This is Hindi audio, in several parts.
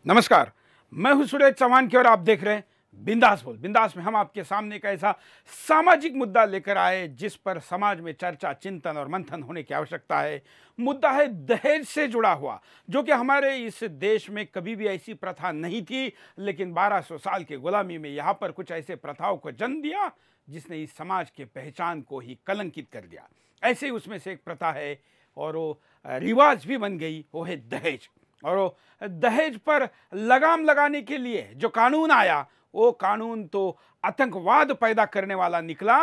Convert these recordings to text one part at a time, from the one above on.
नमस्कार, मैं हूं सुरेश चौहान की और आप देख रहे हैं बिंदास बोल। बिंदास में हम आपके सामने एक ऐसा सामाजिक मुद्दा लेकर आए जिस पर समाज में चर्चा, चिंतन और मंथन होने की आवश्यकता है। मुद्दा है दहेज से जुड़ा हुआ, जो कि हमारे इस देश में कभी भी ऐसी प्रथा नहीं थी, लेकिन 1200 साल की गुलामी में यहाँ पर कुछ ऐसे प्रथाओं को जन्म दिया जिसने इस समाज के पहचान को ही कलंकित कर दिया। ऐसे ही उसमें से एक प्रथा है और वो रिवाज भी बन गई, वो है दहेज। और वो दहेज पर लगाम लगाने के लिए जो कानून आया, वो कानून तो आतंकवाद पैदा करने वाला निकला।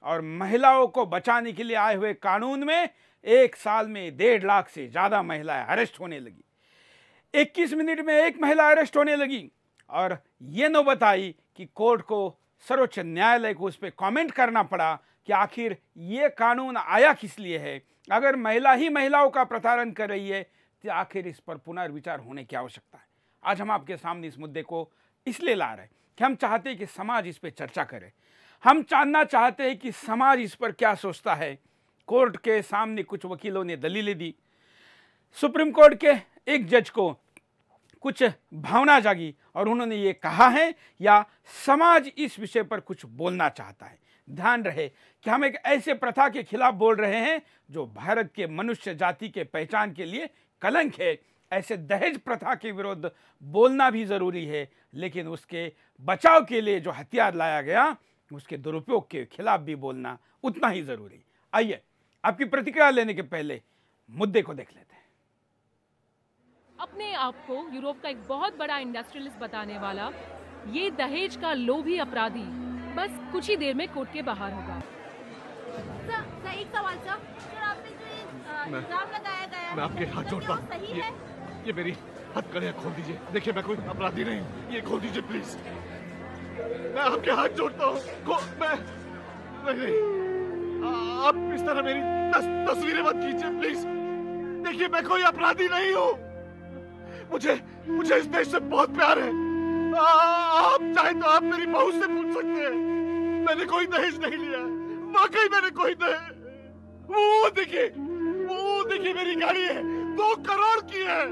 और महिलाओं को बचाने के लिए आए हुए कानून में एक साल में 1.5 लाख से ज्यादा महिलाएं अरेस्ट होने लगी। 21 मिनट में एक महिला अरेस्ट होने लगी। और ये नौबत आई कि कोर्ट को, सर्वोच्च न्यायालय को उस पर कमेंट करना पड़ा कि आखिर ये कानून आया किस लिए है। अगर महिला ही महिलाओं का प्रताड़न कर रही है तो आखिर इस पर पुनर्विचार होने की आवश्यकता है। आज हम आपके सामने इस मुद्दे को इसलिए ला रहे हैं कि हम चाहते हैं कि समाज इस पर चर्चा करे। हम जानना चाहते हैं कि समाज इस पर क्या सोचता है। कोर्ट के सामने कुछ वकीलों ने दलीलें दी। सुप्रीम कोर्ट के एक जज को कुछ भावना जागी और उन्होंने ये कहा है या समाज इस विषय पर कुछ बोलना चाहता है। ध्यान रहे कि हम एक ऐसे प्रथा के खिलाफ बोल रहे हैं जो भारत के मनुष्य जाति के पहचान के लिए कलंक है। ऐसे दहेज प्रथा के विरुद्ध बोलना भी जरूरी है, लेकिन उसके बचाव के लिए जो हथियार लाया गया उसके दुरुपयोग के खिलाफ भी बोलना उतना ही जरूरी। आइए आपकी प्रतिक्रिया लेने के पहले मुद्दे को देख लेते हैं। अपने आप को यूरोप का एक बहुत बड़ा इंडस्ट्रियलिस्ट बताने वाला ये दहेज का लोभी अपराधी बस कुछ ही देर में कोर्ट के बाहर होगा। सर, एक सवाल सर, आपने जो ये इल्जाम लगाया गया है, मैं आपके हाथ जोड़ता हूँ, सही है? ये मेरी हथकड़ियाँ खोल दीजिए। देखिए मैं कोई अपराधी नहीं हूँ, ये खोल दीजिए प्लीज। मैं आपके हाथ जोड़ता हूँ। नहीं, आप इस तरह मेरी तस्वीरें मत खींचिए प्लीज। देखिए मैं कोई अपराधी नहीं हूँ। मुझे इस देश से बहुत प्यार है। आप चाहे तो आप मेरी बहू से पूछ सकते हैं। मैंने कोई दहेज नहीं लिया, वाकई मैंने कोई दहेज। वो देखिए मेरी गाड़ी है, 2 करोड़ की है,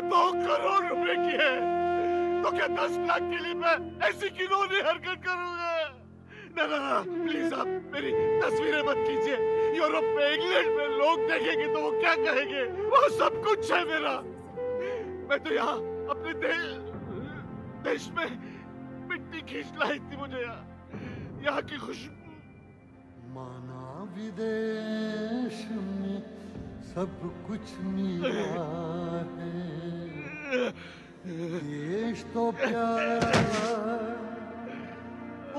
2 करोड़ रुपए की है। तो क्या 10 लाख के लिए मैं ऐसी घिनौनी हरकत करूंगा? ना प्लीज आप मेरी तस्वीरें मत कीजिए। यूरोप में, इंग्लैंड में लोग देखेंगे तो वो क्या कहेंगे? वो सब कुछ है मेरा। मैं तो यहाँ अपने देश में मिट्टी खींच लाई थी। मुझे यहाँ की खुशबू। माना विदेश में सब कुछ मिला है, देश तो प्यारा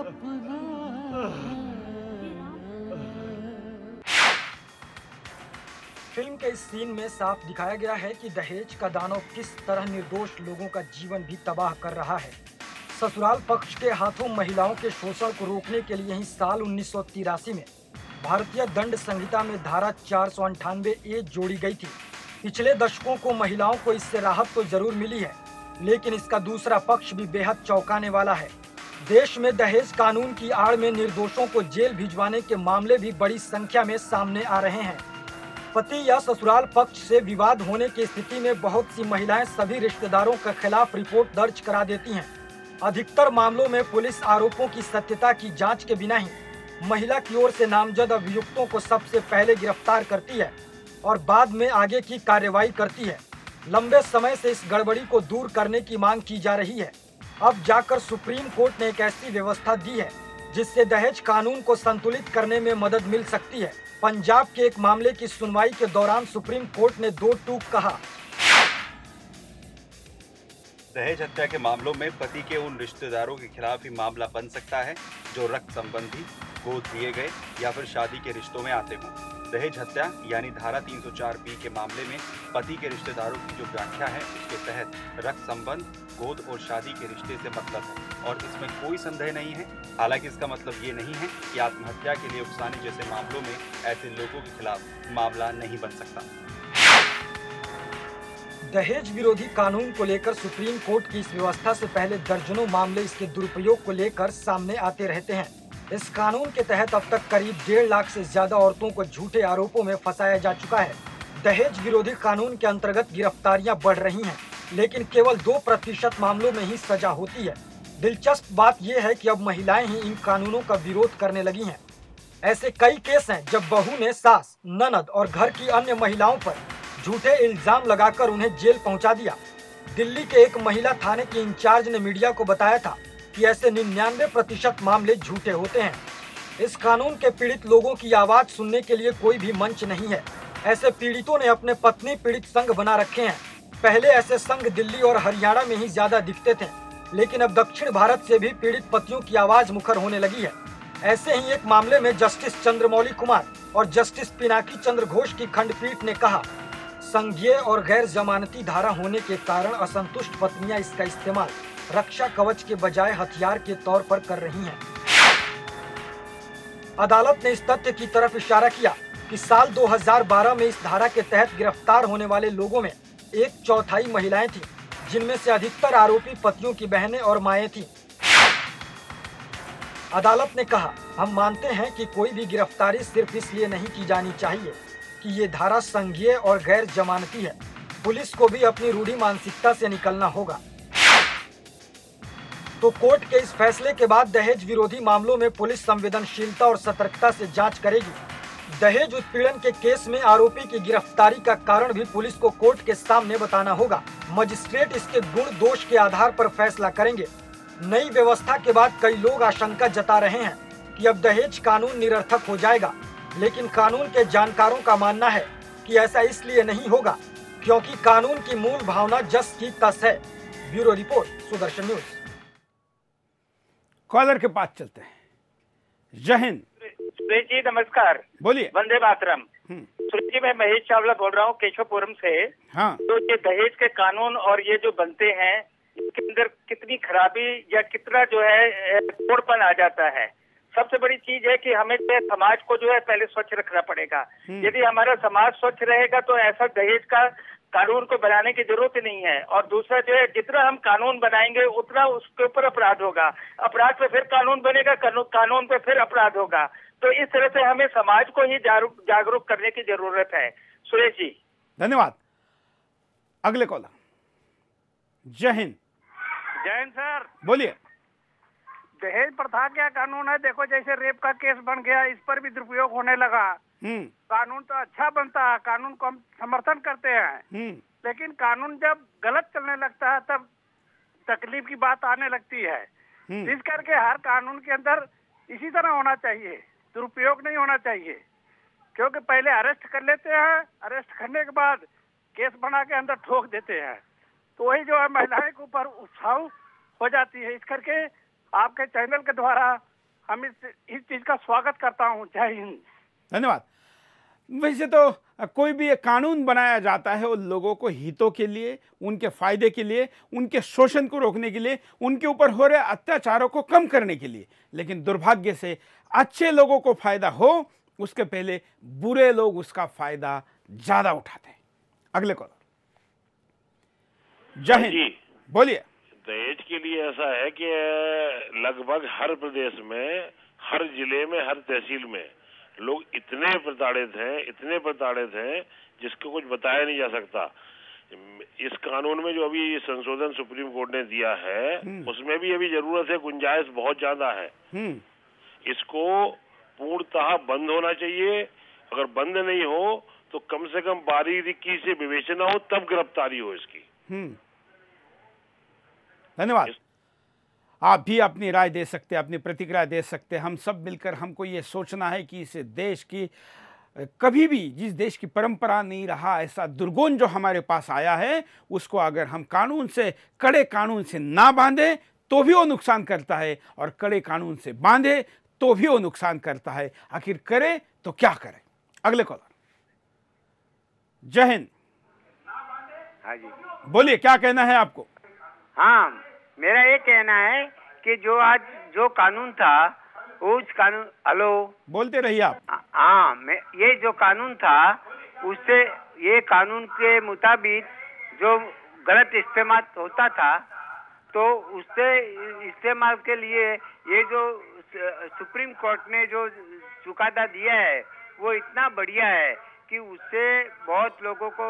अपना है। फिल्म के इस सीन में साफ दिखाया गया है कि दहेज का दानव किस तरह निर्दोष लोगों का जीवन भी तबाह कर रहा है। ससुराल पक्ष के हाथों महिलाओं के शोषण को रोकने के लिए ही साल 1983 में भारतीय दंड संहिता में धारा 498A जोड़ी गई थी। पिछले दशकों को महिलाओं को इससे राहत तो जरूर मिली है, लेकिन इसका दूसरा पक्ष भी बेहद चौंकाने वाला है। देश में दहेज कानून की आड़ में निर्दोषों को जेल भिजवाने के मामले भी बड़ी संख्या में सामने आ रहे हैं। पति या ससुराल पक्ष से विवाद होने की स्थिति में बहुत सी महिलाएं सभी रिश्तेदारों के खिलाफ रिपोर्ट दर्ज करा देती हैं। अधिकतर मामलों में पुलिस आरोपों की सत्यता की जांच के बिना ही महिला की ओर से नामजद अभियुक्तों को सबसे पहले गिरफ्तार करती है और बाद में आगे की कार्रवाई करती है। लंबे समय से इस गड़बड़ी को दूर करने की मांग की जा रही है। अब जाकर सुप्रीम कोर्ट ने एक ऐसी व्यवस्था दी है जिससे दहेज कानून को संतुलित करने में मदद मिल सकती है। पंजाब के एक मामले की सुनवाई के दौरान सुप्रीम कोर्ट ने 2 टूक कहा। दहेज हत्या के मामलों में पति के उन रिश्तेदारों के खिलाफ ही मामला बन सकता है जो रक्त संबंधी, गोद दिए गए या फिर शादी के रिश्तों में आते हों। दहेज हत्या यानी धारा 304B के मामले में पति के रिश्तेदारों की जो व्याख्या है उसके तहत रक्त संबंध, गोद और शादी के रिश्ते से मतलब है और इसमें कोई संदेह नहीं है। हालांकि इसका मतलब ये नहीं है कि आत्महत्या के लिए उकसाने जैसे मामलों में ऐसे लोगों के खिलाफ मामला नहीं बन सकता। दहेज विरोधी कानून को लेकर सुप्रीम कोर्ट की इस व्यवस्था से पहले दर्जनों मामले इसके दुरुपयोग को लेकर सामने आते रहते हैं। इस कानून के तहत अब तक करीब 1.5 लाख से ज्यादा औरतों को झूठे आरोपों में फंसाया जा चुका है। दहेज विरोधी कानून के अंतर्गत गिरफ्तारियां बढ़ रही हैं। लेकिन केवल 2% मामलों में ही सजा होती है। दिलचस्प बात यह है कि अब महिलाएं ही इन कानूनों का विरोध करने लगी हैं। ऐसे कई केस हैं जब बहू ने सास, ननद और घर की अन्य महिलाओं पर झूठे इल्जाम लगाकर उन्हें जेल पहुंचा दिया। दिल्ली के एक महिला थाने की इंचार्ज ने मीडिया को बताया था कि ऐसे 99% मामले झूठे होते हैं। इस कानून के पीड़ित लोगों की आवाज सुनने के लिए कोई भी मंच नहीं है। ऐसे पीड़ितों ने अपने पत्नी पीड़ित संघ बना रखे हैं। पहले ऐसे संघ दिल्ली और हरियाणा में ही ज्यादा दिखते थे, लेकिन अब दक्षिण भारत से भी पीड़ित पतियों की आवाज मुखर होने लगी है। ऐसे ही एक मामले में जस्टिस चंद्रमौली कुमार और जस्टिस पिनाकी चंद्र घोष की खंडपीठ ने कहा, संघीय और गैर जमानती धारा होने के कारण असंतुष्ट पत्नियां इसका इस्तेमाल रक्षा कवच के बजाय हथियार के तौर पर कर रही हैं। अदालत ने इस तथ्य की तरफ इशारा किया कि साल 2012 में इस धारा के तहत गिरफ्तार होने वाले लोगों में 1/4 महिलाएं थीं, जिनमें से अधिकतर आरोपी पतियों की बहनें और माएं थीं। अदालत ने कहा, हम मानते हैं कि कोई भी गिरफ्तारी सिर्फ इसलिए नहीं की जानी चाहिए कि ये धारा संघीय और गैर जमानती है। पुलिस को भी अपनी रूढ़ी मानसिकता से निकलना होगा। तो कोर्ट के इस फैसले के बाद दहेज विरोधी मामलों में पुलिस संवेदनशीलता और सतर्कता से जांच करेगी। दहेज उत्पीड़न के केस में आरोपी की गिरफ्तारी का कारण भी पुलिस को कोर्ट के सामने बताना होगा। मजिस्ट्रेट इसके गुण दोष के आधार पर फैसला करेंगे। नई व्यवस्था के बाद कई लोग आशंका जता रहे हैं कि अब दहेज कानून निरर्थक हो जाएगा, लेकिन कानून के जानकारों का मानना है कि ऐसा इसलिए नहीं होगा क्योंकि कानून की मूल भावना जस की तस है। Bureau report, Sudarshan news. कॉलर के पास चलते हैं। जय हिंद। सुरेश जी नमस्कार। बोलिए। वंदे मातरम। सुरेश जी, मैं महेश चावला बोल रहा हूँ केशवपुरम से। हाँ। तो ये दहेज के कानून और ये जो बनते हैं, इसके अंदर कितनी खराबी या कितना जो है तोड़पन आ जाता है। सबसे बड़ी चीज है कि हमें जो है समाज को जो है पहले स्वच्छ रखना पड़ेगा। यदि हमारा समाज स्वच्छ रहेगा तो ऐसा दहेज का कानून को बनाने की जरूरत नहीं है। और दूसरा जो है, जितना हम कानून बनाएंगे उतना उसके ऊपर अपराध होगा, अपराध पे फिर कानून बनेगा, कानून पे फिर अपराध होगा। तो इस तरह से हमें समाज को ही जागरूक करने की जरूरत है। सुरेश जी धन्यवाद। अगले कॉलर। जय हिंद। जय हिंद सर। बोलिए। दहेज प्रथा क्या कानून है? देखो, जैसे रेप का केस बन गया, इस पर भी दुरुपयोग होने लगा। कानून तो अच्छा बनता है, कानून को हम समर्थन करते हैं, लेकिन कानून जब गलत चलने लगता है तब तकलीफ की बात आने लगती है। इस करके हर कानून के अंदर इसी तरह होना चाहिए, दुरुपयोग नहीं होना चाहिए। क्योंकि पहले अरेस्ट कर लेते हैं, अरेस्ट करने के बाद केस बना के अंदर ठोक देते हैं, तो वही जो है महिलाएं के ऊपर उत्साह हो जाती है। इस करके आपके चैनल के द्वारा हम इस चीज का स्वागत करता हूँ। जय हिंद। धन्यवाद। वैसे तो कोई भी एक कानून बनाया जाता है वो लोगों को हितों के लिए, उनके फायदे के लिए, उनके शोषण को रोकने के लिए, उनके ऊपर हो रहे अत्याचारों को कम करने के लिए। लेकिन दुर्भाग्य से अच्छे लोगों को फायदा हो उसके पहले बुरे लोग उसका फायदा ज्यादा उठाते हैं। अगले कॉलर। जय हिंद। बोलिए। दहेज के लिए ऐसा है कि लगभग हर प्रदेश में, हर जिले में, हर तहसील में लोग इतने प्रताड़ित हैं जिसको कुछ बताया नहीं जा सकता। इस कानून में जो अभी संशोधन सुप्रीम कोर्ट ने दिया है उसमें भी अभी जरूरत है, गुंजाइश बहुत ज्यादा है। इसको पूर्णतः बंद होना चाहिए। अगर बंद नहीं हो तो कम से कम बारीकी से विवेचना हो, तब गिरफ्तारी हो इसकी। धन्यवाद। आप भी अपनी राय दे सकते हैं, अपनी प्रतिक्रिया दे सकते हैं। हम सब मिलकर हमको ये सोचना है कि इस देश की कभी भी, जिस देश की परंपरा नहीं रहा ऐसा दुर्गुण जो हमारे पास आया है, उसको अगर हम कानून से, कड़े कानून से ना बांधे तो भी वो नुकसान करता है, और कड़े कानून से बांधे तो भी वो नुकसान करता है। आखिर करे तो क्या करे। अगले कॉलर। जय हिंद। हाँ जी, बोलिए, क्या कहना है आपको? हाँ, मेरा ये कहना है कि जो कानून था, उस कानून, हेलो, बोलते रहिए आप। हाँ, ये जो कानून था उससे, ये कानून के मुताबिक जो गलत इस्तेमाल होता था, तो उससे इस्तेमाल के लिए ये जो सुप्रीम कोर्ट ने जो चुकादा दिया है वो इतना बढ़िया है कि उससे बहुत लोगों को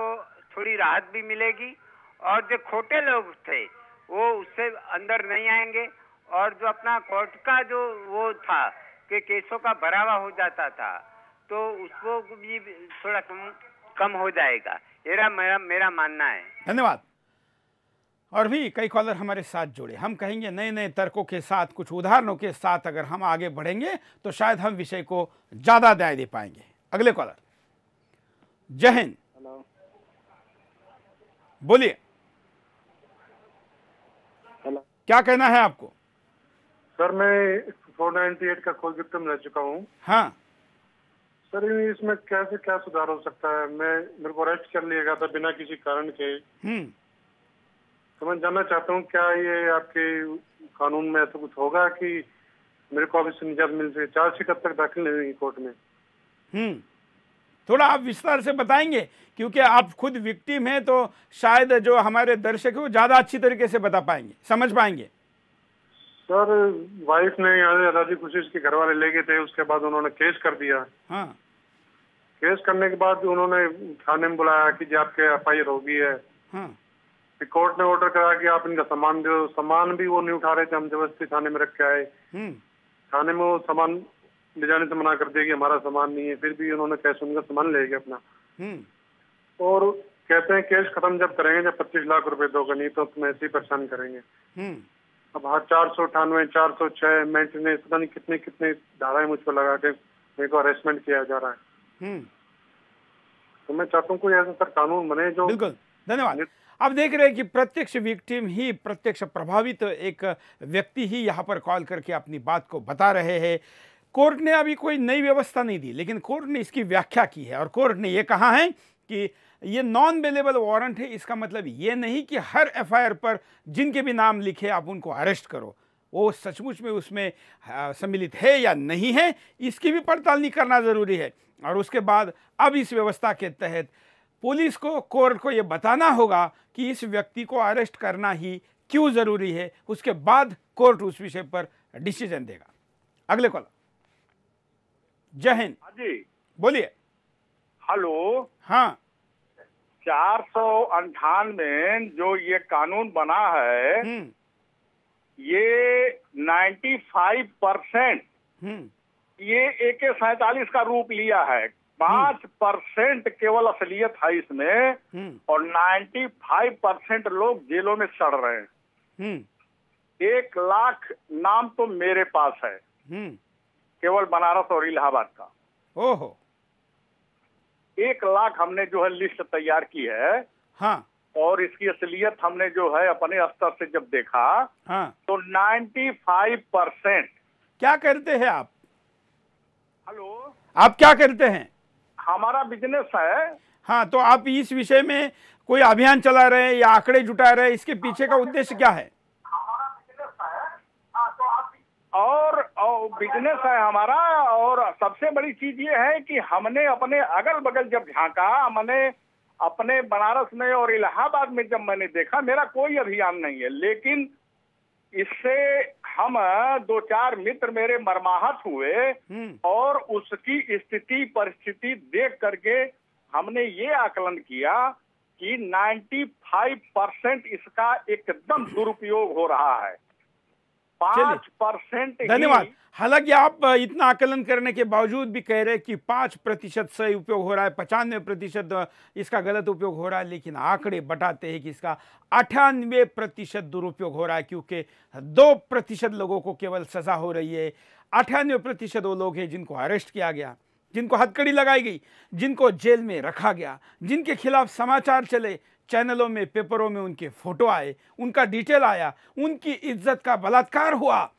थोड़ी राहत भी मिलेगी और जो खोटे लोग थे वो उससे अंदर नहीं आएंगे, और जो अपना कोर्ट का जो वो था कि केसों का भरावा हो जाता था तो उसको भी थोड़ा कम हो जाएगा, मेरा मानना है। धन्यवाद। और भी कई कॉलर हमारे साथ जुड़े। हम कहेंगे नए नए तर्कों के साथ, कुछ उदाहरणों के साथ अगर हम आगे बढ़ेंगे तो शायद हम विषय को ज्यादा न्याय दे पाएंगे। अगले कॉलर। जय हिंद। बोलिए, क्या कहना है आपको? सर मैं 498 का कॉल विक्टिम रह चुका हूँ। हाँ सर इसमें कैसे क्या सुधार हो सकता है? मेरे को अरेस्ट कर लिया गया था बिना किसी कारण के। तो मैं जानना चाहता हूँ क्या ये आपके कानून में ऐसा कुछ होगा कि मेरे को अभी से निजात मिल सके? चार्जशीट अब तक दाखिल नहीं हुई कोर्ट में। थोड़ा आप विस्तार से बताएंगे, क्योंकि आप खुद विक्टिम हैं तो शायद जो हमारे दर्शक है वो ज्यादा अच्छी तरीके से बता पाएंगे, समझ पाएंगे। सर वाइफ ने यहाँ राजी खुशी के घर वाले ले गए थे, उसके बाद उन्होंने केस कर दिया। हाँ। केस करने के बाद उन्होंने थाने में बुलाया कि जी आपके FIR हो गई है। हाँ। फिर कोर्ट ने ऑर्डर करा कि आप इनका सामान दो। सामान भी वो नहीं उठा रहे थे, हम जबरदस्ती थाने में रख के आए। थाने में वो सामान ले जाने से मना कर दिया कि हमारा सामान नहीं है, फिर भी उन्होंने कैश उनका सामान ले गया अपना। और कहते हैं केस खत्म जब करेंगे जब 25 लाख रुपए दोगे, नहीं तो तुम्हें ऐसे ही परेशान करेंगे। अब 498, 406 मेंटेनेंस, पता नहीं कितने कितने धाराएं मुझ पर लगा के मेरे को अरेस्टमेंट किया जा रहा है। तो मैं चाहता हूँ कोई ऐसा सर कानून बने जो। बिल्कुल, धन्यवाद। आप देख रहे हैं कि प्रत्यक्ष विक्टिम ही, प्रत्यक्ष प्रभावित एक व्यक्ति ही यहाँ पर कॉल करके अपनी बात को बता रहे हैं। कोर्ट ने अभी कोई नई व्यवस्था नहीं दी, लेकिन कोर्ट ने इसकी व्याख्या की है और कोर्ट ने ये कहा है कि ये नॉन बेलेबल वारंट है। इसका मतलब ये नहीं कि हर FIR पर जिनके भी नाम लिखे आप उनको अरेस्ट करो, वो सचमुच में उसमें सम्मिलित है या नहीं है, इसकी भी पड़ताल करना जरूरी है। और उसके बाद अब इस व्यवस्था के तहत पुलिस को, कोर्ट को ये बताना होगा कि इस व्यक्ति को अरेस्ट करना ही क्यों जरूरी है। उसके बाद कोर्ट उस विषय पर डिसीजन देगा। अगले कॉल। जय हिंद। जी बोलिए। हेलो। हाँ। 498 जो ये कानून बना है, ये 95% ये AK-47 का रूप लिया है। 5% केवल असलियत है इसमें, और 95% लोग जेलों में सड़ रहे हैं। 1 लाख नाम तो मेरे पास है, केवल बनारस और इलाहाबाद का। ओहो। 1 लाख हमने जो है लिस्ट तैयार की है। हाँ। और इसकी असलियत हमने जो है अपने स्तर से जब देखा, हाँ, तो 95%। क्या करते हैं आप? हेलो, आप क्या करते हैं? हमारा बिजनेस है। हाँ, तो आप इस विषय में कोई अभियान चला रहे हैं या आंकड़े जुटा रहे हैं, इसके पीछे का उद्देश्य क्या है? और बिजनेस है हमारा। और सबसे बड़ी चीज ये है कि हमने अपने अगल बगल जब झांका, हमने अपने बनारस में और इलाहाबाद में जब मैंने देखा, मेरा कोई अभियान नहीं है, लेकिन इससे हम 2-4 मित्र मेरे मर्माहत हुए और उसकी स्थिति परिस्थिति देख करके हमने ये आकलन किया कि 95% इसका एकदम दुरुपयोग हो रहा है। 5% धन्यवाद। हालांकि आप इतना आकलन करने के बावजूद भी कह रहे हैं कि 5% सही उपयोग हो रहा है, 95% इसका गलत उपयोग हो रहा है, लेकिन आंकड़े बताते हैं कि इसका 98% दुरुपयोग हो रहा है, क्योंकि 2% लोगों को केवल सजा हो रही है। 98% वो लोग हैं जिनको अरेस्ट किया गया, जिनको हथकड़ी लगाई गई, जिनको जेल में रखा गया, जिनके खिलाफ समाचार चले, चैनलों में, पेपरों में उनके फोटो आए, उनका डिटेल आया, उनकी इज्जत का बलात्कार हुआ।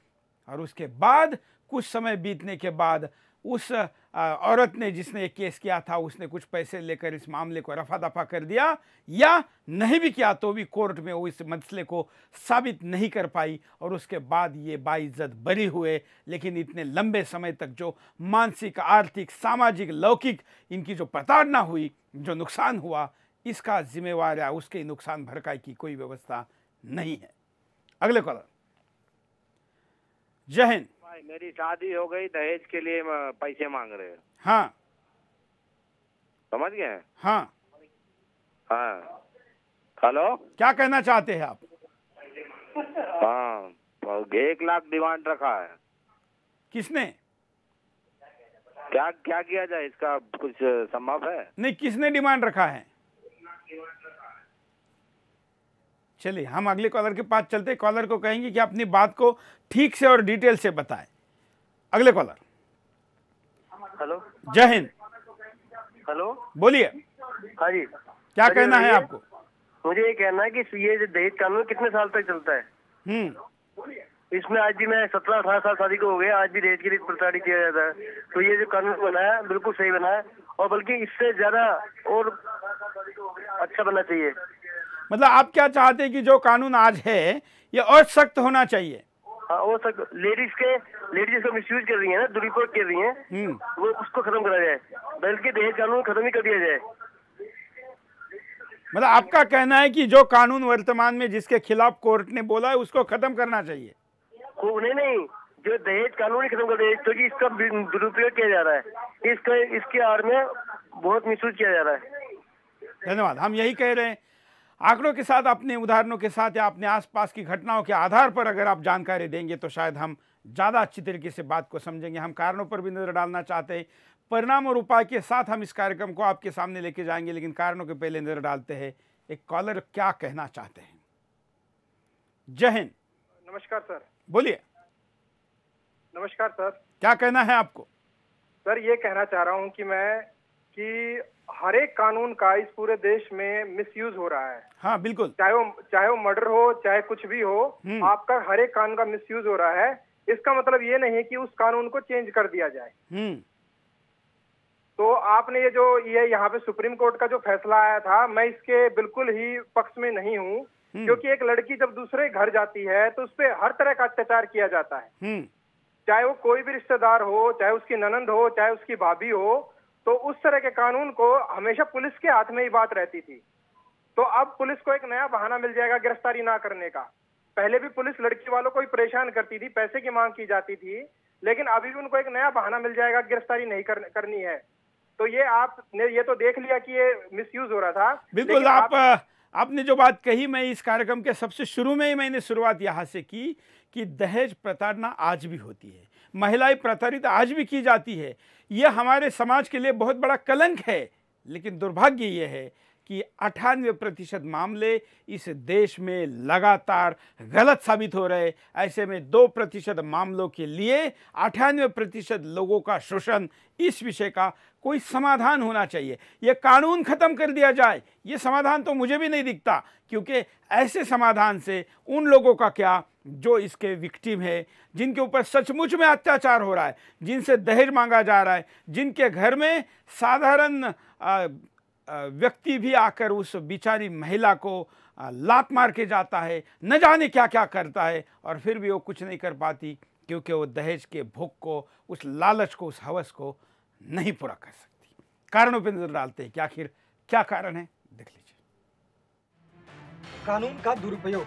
और उसके बाद कुछ समय बीतने के बाद उस औरत ने, जिसने एक केस किया था, उसने कुछ पैसे लेकर इस मामले को रफा दफा कर दिया, या नहीं भी किया तो भी कोर्ट में वो इस मसले को साबित नहीं कर पाई, और उसके बाद ये बाइज्जत बरी हुए। लेकिन इतने लंबे समय तक जो मानसिक, आर्थिक, सामाजिक, लौकिक इनकी जो प्रताड़ना हुई, जो नुकसान हुआ, इसका जिम्मेवार या उसके नुकसान भरपाई की कोई व्यवस्था नहीं है। अगले कॉलर। जय हिंद। मेरी शादी हो गई, दहेज के लिए पैसे मांग रहे हैं। हाँ, समझ गए? हाँ, हाँ, हेलो, क्या कहना चाहते हैं आप? हाँ, 1 लाख डिमांड रखा है। किसने? क्या क्या किया जाए, इसका कुछ संभव है? नहीं, किसने डिमांड रखा है? चलिए हम अगले कॉलर के पास चलते हैं। कॉलर को कहेंगे कि अपनी बात को ठीक से और डिटेल से बताएं। अगले कॉलर। हेलो, जय हिंद। हेलो, बोलिए। हाँ जी, क्या कहना है आपको? मुझे ये कहना है कि ये जो दहेज कानून कितने साल तक चलता है? इसमें आज भी मैं 17-18 साल शादी को हो गया, आज भी दहेज के लिए प्रताड़ित किया जाता है। तो ये जो कानून बनाया बिल्कुल सही बनाया, और बल्कि इससे ज्यादा और अच्छा बनना चाहिए। मतलब आप क्या चाहते हैं कि जो कानून आज है ये और सख्त होना चाहिए? हाँ, वो सख्त। लेडीज को मिसयूज कर रही है ना, दुरुपयोग कर रही है, वो उसको खत्म करा जाए, बल्कि दहेज कानून खत्म ही कर दिया जाए। मतलब आपका कहना है कि जो कानून वर्तमान में जिसके खिलाफ कोर्ट ने बोला है उसको खत्म करना चाहिए? नहीं, जो दहेज कानून ही खत्म कर दिया, क्योंकि इसका दुरुपयोग किया जा रहा है, इसके आड़ में बहुत मिसयूज किया जा रहा है। धन्यवाद। हम यही कह रहे हैं, आंकड़ों के साथ, अपने उदाहरणों के साथ या अपने आसपास की घटनाओं के आधार पर अगर आप जानकारी देंगे तो शायद हम ज़्यादा अच्छी तरीके से बात को समझेंगे। हम कारणों पर भी नजर डालना चाहते हैं, परिणाम और उपाय के साथ हम इस कार्यक्रम को आपके सामने लेके जाएंगे, लेकिन कारणों के पहले नजर डालते हैं एक कॉलर क्या कहना चाहते हैं। जय हिंद। नमस्कार सर। बोलिए। नमस्कार सर। क्या कहना है आपको? सर, ये कहना चाह रहा हूँ कि हर एक कानून का इस पूरे देश में मिसयूज हो रहा है। हाँ बिल्कुल। चाहे वो मर्डर हो, चाहे कुछ भी हो, आपका हर एक कानून का मिसयूज हो रहा है। इसका मतलब ये नहीं है कि उस कानून को चेंज कर दिया जाए। तो आपने ये यहाँ पे सुप्रीम कोर्ट का जो फैसला आया था, मैं इसके बिल्कुल ही पक्ष में नहीं हूँ, क्योंकि एक लड़की जब दूसरे घर जाती है तो उस पर हर तरह का अत्याचार किया जाता है, चाहे वो कोई भी रिश्तेदार हो, चाहे उसकी ननंद हो, चाहे उसकी भाभी हो। तो उस तरह के कानून को हमेशा पुलिस के हाथ में ही बात रहती थी। तो अब पुलिस को एक नया बहाना मिल जाएगा गिरफ्तारी ना करने का। पहले भी पुलिस लड़की वालों को ही परेशान करती थी, पैसे की मांग की जाती थी, लेकिन अभी भी उनको एक नया बहाना मिल जाएगा, गिरफ्तारी नहीं करनी है। तो ये आपने ये तो देख लिया कि ये मिसयूज हो रहा था। बिल्कुल। आपने जो बात कही, मैं इस कार्यक्रम के सबसे शुरू में ही मैंने शुरुआत यहाँ से की कि दहेज प्रताड़ना आज भी होती है, महिलाएं प्रताड़ित आज भी की जाती है। यह हमारे समाज के लिए बहुत बड़ा कलंक है, लेकिन दुर्भाग्य यह है कि 98% मामले इस देश में लगातार गलत साबित हो रहे। ऐसे में 2% मामलों के लिए 98% लोगों का शोषण, इस विषय का कोई समाधान होना चाहिए। ये कानून खत्म कर दिया जाए, ये समाधान तो मुझे भी नहीं दिखता, क्योंकि ऐसे समाधान से उन लोगों का क्या जो इसके विक्टिम है, जिनके ऊपर सचमुच में अत्याचार हो रहा है, जिनसे दहेज मांगा जा रहा है, जिनके घर में साधारण व्यक्ति भी आकर उस बिचारी महिला को लात मार के जाता है, न जाने क्या क्या करता है, और फिर भी वो कुछ नहीं कर पाती, क्योंकि वो दहेज के भूख को, उस लालच को, उस हवस को नहीं पूरा कर सकती। कारणों पर नजर डालते हैं कि आखिर क्या कारण है, देख लीजिए। कानून का दुरुपयोग।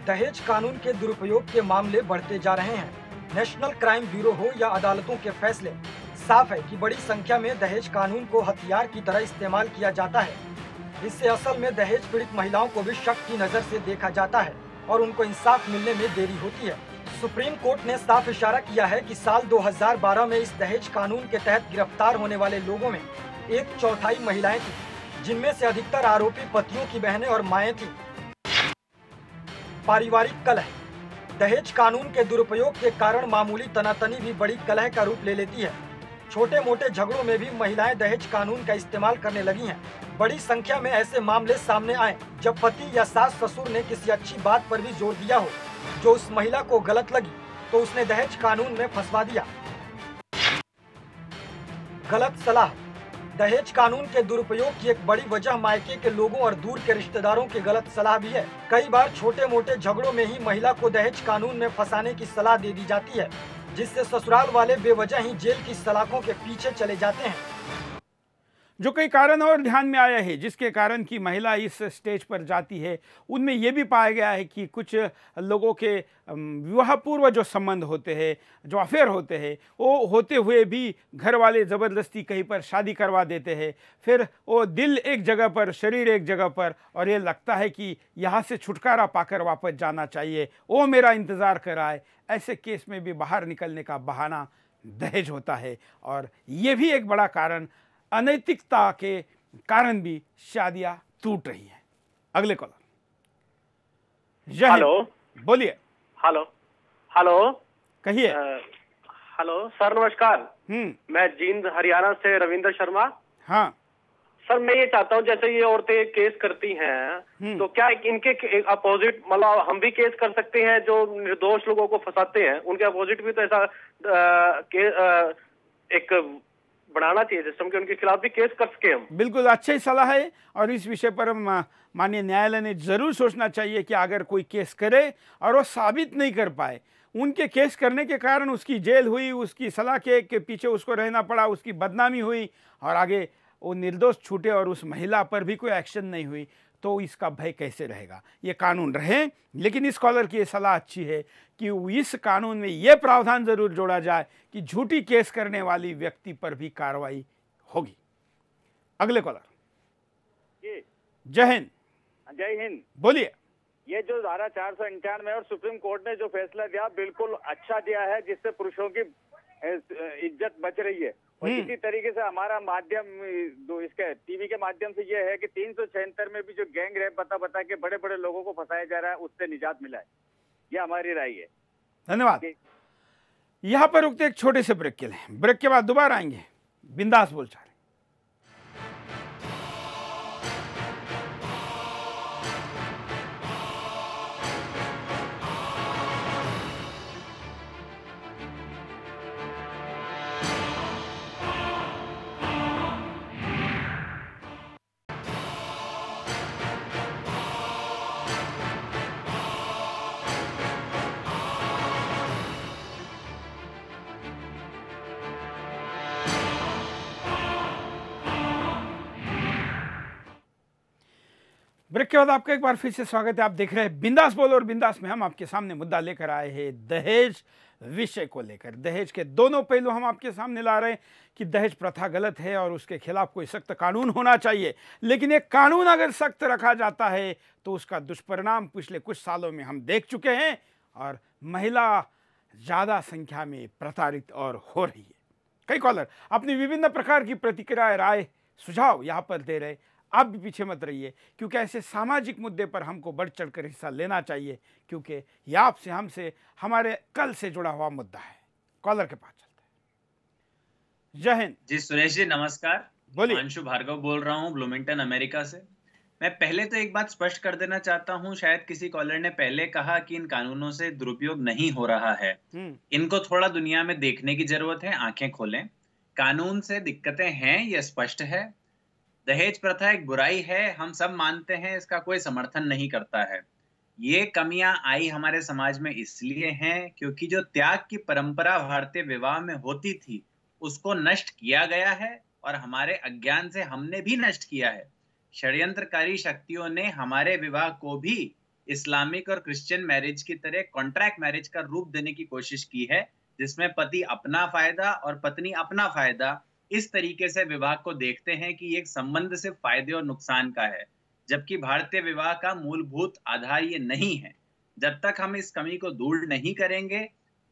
दहेज कानून के दुरुपयोग के मामले बढ़ते जा रहे हैं। नेशनल क्राइम ब्यूरो हो या अदालतों के फैसले, साफ है कि बड़ी संख्या में दहेज कानून को हथियार की तरह इस्तेमाल किया जाता है। इससे असल में दहेज पीड़ित महिलाओं को भी शक की नजर से देखा जाता है और उनको इंसाफ मिलने में देरी होती है। सुप्रीम कोर्ट ने साफ इशारा किया है कि साल 2012 में इस दहेज कानून के तहत गिरफ्तार होने वाले लोगों में 1/4 महिलाएं थी, जिनमें से अधिकतर आरोपी पतियों की बहनें और माएँ थी। पारिवारिक कलह। दहेज कानून के दुरुपयोग के कारण मामूली तनातनी भी बड़ी कलह का रूप ले लेती है। छोटे मोटे झगड़ों में भी महिलाएं दहेज कानून का इस्तेमाल करने लगी हैं। बड़ी संख्या में ऐसे मामले सामने आए जब पति या सास ससुर ने किसी अच्छी बात पर भी जोर दिया हो जो उस महिला को गलत लगी, तो उसने दहेज कानून में फंसवा दिया। गलत सलाह। दहेज कानून के दुरुपयोग की एक बड़ी वजह मायके के लोगों और दूर के रिश्तेदारों की गलत सलाह भी है। कई बार छोटे मोटे झगड़ों में ही महिला को दहेज कानून में फंसाने की सलाह दे दी जाती है, जिससे ससुराल वाले बेवजह ही जेल की सलाखों के पीछे चले जाते हैं। जो कई कारण और ध्यान में आया है जिसके कारण कि महिला इस स्टेज पर जाती है, उनमें यह भी पाया गया है कि कुछ लोगों के विवाह पूर्व जो संबंध होते हैं, जो अफेयर होते हैं, वो होते हुए भी घर वाले ज़बरदस्ती कहीं पर शादी करवा देते हैं। फिर वो दिल एक जगह पर, शरीर एक जगह पर, और ये लगता है कि यहाँ से छुटकारा पाकर वापस जाना चाहिए, वो मेरा इंतज़ार कर रहा है। ऐसे केस में भी बाहर निकलने का बहाना दहेज होता है, और ये भी एक बड़ा कारण, अनैतिकता के कारण भी शादियां टूट रही हैं। अगले कॉलर। हेलो, बोलिए। हेलो हेलो, कहिए। हेलो सर, नमस्कार। मैं जींद हरियाणा से रविंद्र शर्मा। हाँ सर, मैं ये चाहता हूँ, जैसे ये औरतें केस करती हैं, तो क्या इनके अपोजिट, मतलब हम भी केस कर सकते हैं? जो निर्दोष लोगों को फंसाते हैं उनके अपोजिट भी तो ऐसा एक बनाना चाहिए सिस्टम कि उनके खिलाफ भी केस कर सके हम। बिल्कुल अच्छी सलाह है, और इस विषय पर हम माननीय न्यायालय ने जरूर सोचना चाहिए कि अगर कोई केस करे और वो साबित नहीं कर पाए, उनके केस करने के कारण उसकी जेल हुई, उसकी सलाह के पीछे उसको रहना पड़ा, उसकी बदनामी हुई, और आगे वो निर्दोष छूटे और उस महिला पर भी कोई एक्शन नहीं हुई, तो इसका भय कैसे रहेगा? ये कानून रहे, लेकिन इस स्कॉलर की ये सलाह अच्छी है कि इस कानून में ये प्रावधान जरूर जोड़ा जाए कि झूठी केस करने वाली व्यक्ति पर भी कार्रवाई होगी। अगले कॉलर। जय हिंद। जय हिंद। बोलिए। ये जो धारा 491 और सुप्रीम कोर्ट ने जो फैसला दिया, बिल्कुल अच्छा दिया है, जिससे पुरुषों की इज्जत बच रही है। और इसी तरीके से हमारा माध्यम इसके टीवी के माध्यम से ये है कि 376 में भी जो गैंग रेप बता के बड़े बड़े लोगों को फंसाया जा रहा है, उससे निजात मिला है। ये हमारी राय है। धन्यवाद। यहाँ पर रुकते एक छोटे से ब्रेक के लिए, ब्रेक के बाद दोबारा आएंगे बिंदास बोलचाल। ब्रेक के बाद आपका एक बार फिर से स्वागत है। आप देख रहे हैं बिंदास बोल, और बिंदास में हम आपके सामने मुद्दा लेकर आए हैं दहेज विषय को लेकर। दहेज के दोनों पहलू हम आपके सामने ला रहे हैं कि दहेज प्रथा गलत है और उसके खिलाफ कोई सख्त कानून होना चाहिए, लेकिन एक कानून अगर सख्त रखा जाता है तो उसका दुष्परिणाम पिछले कुछ सालों में हम देख चुके हैं, और महिला ज़्यादा संख्या में प्रताड़ित और हो रही है। कई कॉलर अपनी विभिन्न प्रकार की प्रतिक्रिया, राय, सुझाव यहाँ पर दे रहे। आप भी पीछे मत रहिए, क्योंकि ऐसे सामाजिक मुद्दे पर हमको बढ़ चढ़कर हिस्सा लेना चाहिए, क्योंकि यह आपसे, हमसे, हमारे कल से जुड़ा हुआ मुद्दा है। कॉलर के पास चलते हैं। जय हिंद। जी सुरेश जी, नमस्कार। बोलिए। अंशु भार्गव बोल रहा हूँ ब्लूमिंगटन, अमेरिका से। मैं पहले तो एक बात स्पष्ट कर देना चाहता हूँ, शायद किसी कॉलर ने पहले कहा कि इन कानूनों से दुरुपयोग नहीं हो रहा है। इनको थोड़ा दुनिया में देखने की जरूरत है, आंखें खोलें। कानून से दिक्कतें हैं, यह स्पष्ट है। दहेज प्रथा एक बुराई है, हम सब मानते हैं, इसका कोई समर्थन नहीं करता है। ये कमियां आई हमारे समाज में इसलिए हैं क्योंकि जो त्याग की परंपरा भारतीय विवाह में होती थी उसको नष्ट किया गया है, और हमारे अज्ञान से हमने भी नष्ट किया है। षड्यंत्रकारी शक्तियों ने हमारे विवाह को भी इस्लामिक और क्रिश्चियन मैरिज की तरह कॉन्ट्रैक्ट मैरिज का रूप देने की कोशिश की है, जिसमें पति अपना फायदा और पत्नी अपना फायदा इस तरीके से विवाह को देखते हैं कि एक संबंध सिर्फ फायदे और नुकसान का है, जबकि भारतीय विवाह का मूलभूत आधार ये नहीं है। जब तक हम इस कमी को दूर नहीं करेंगे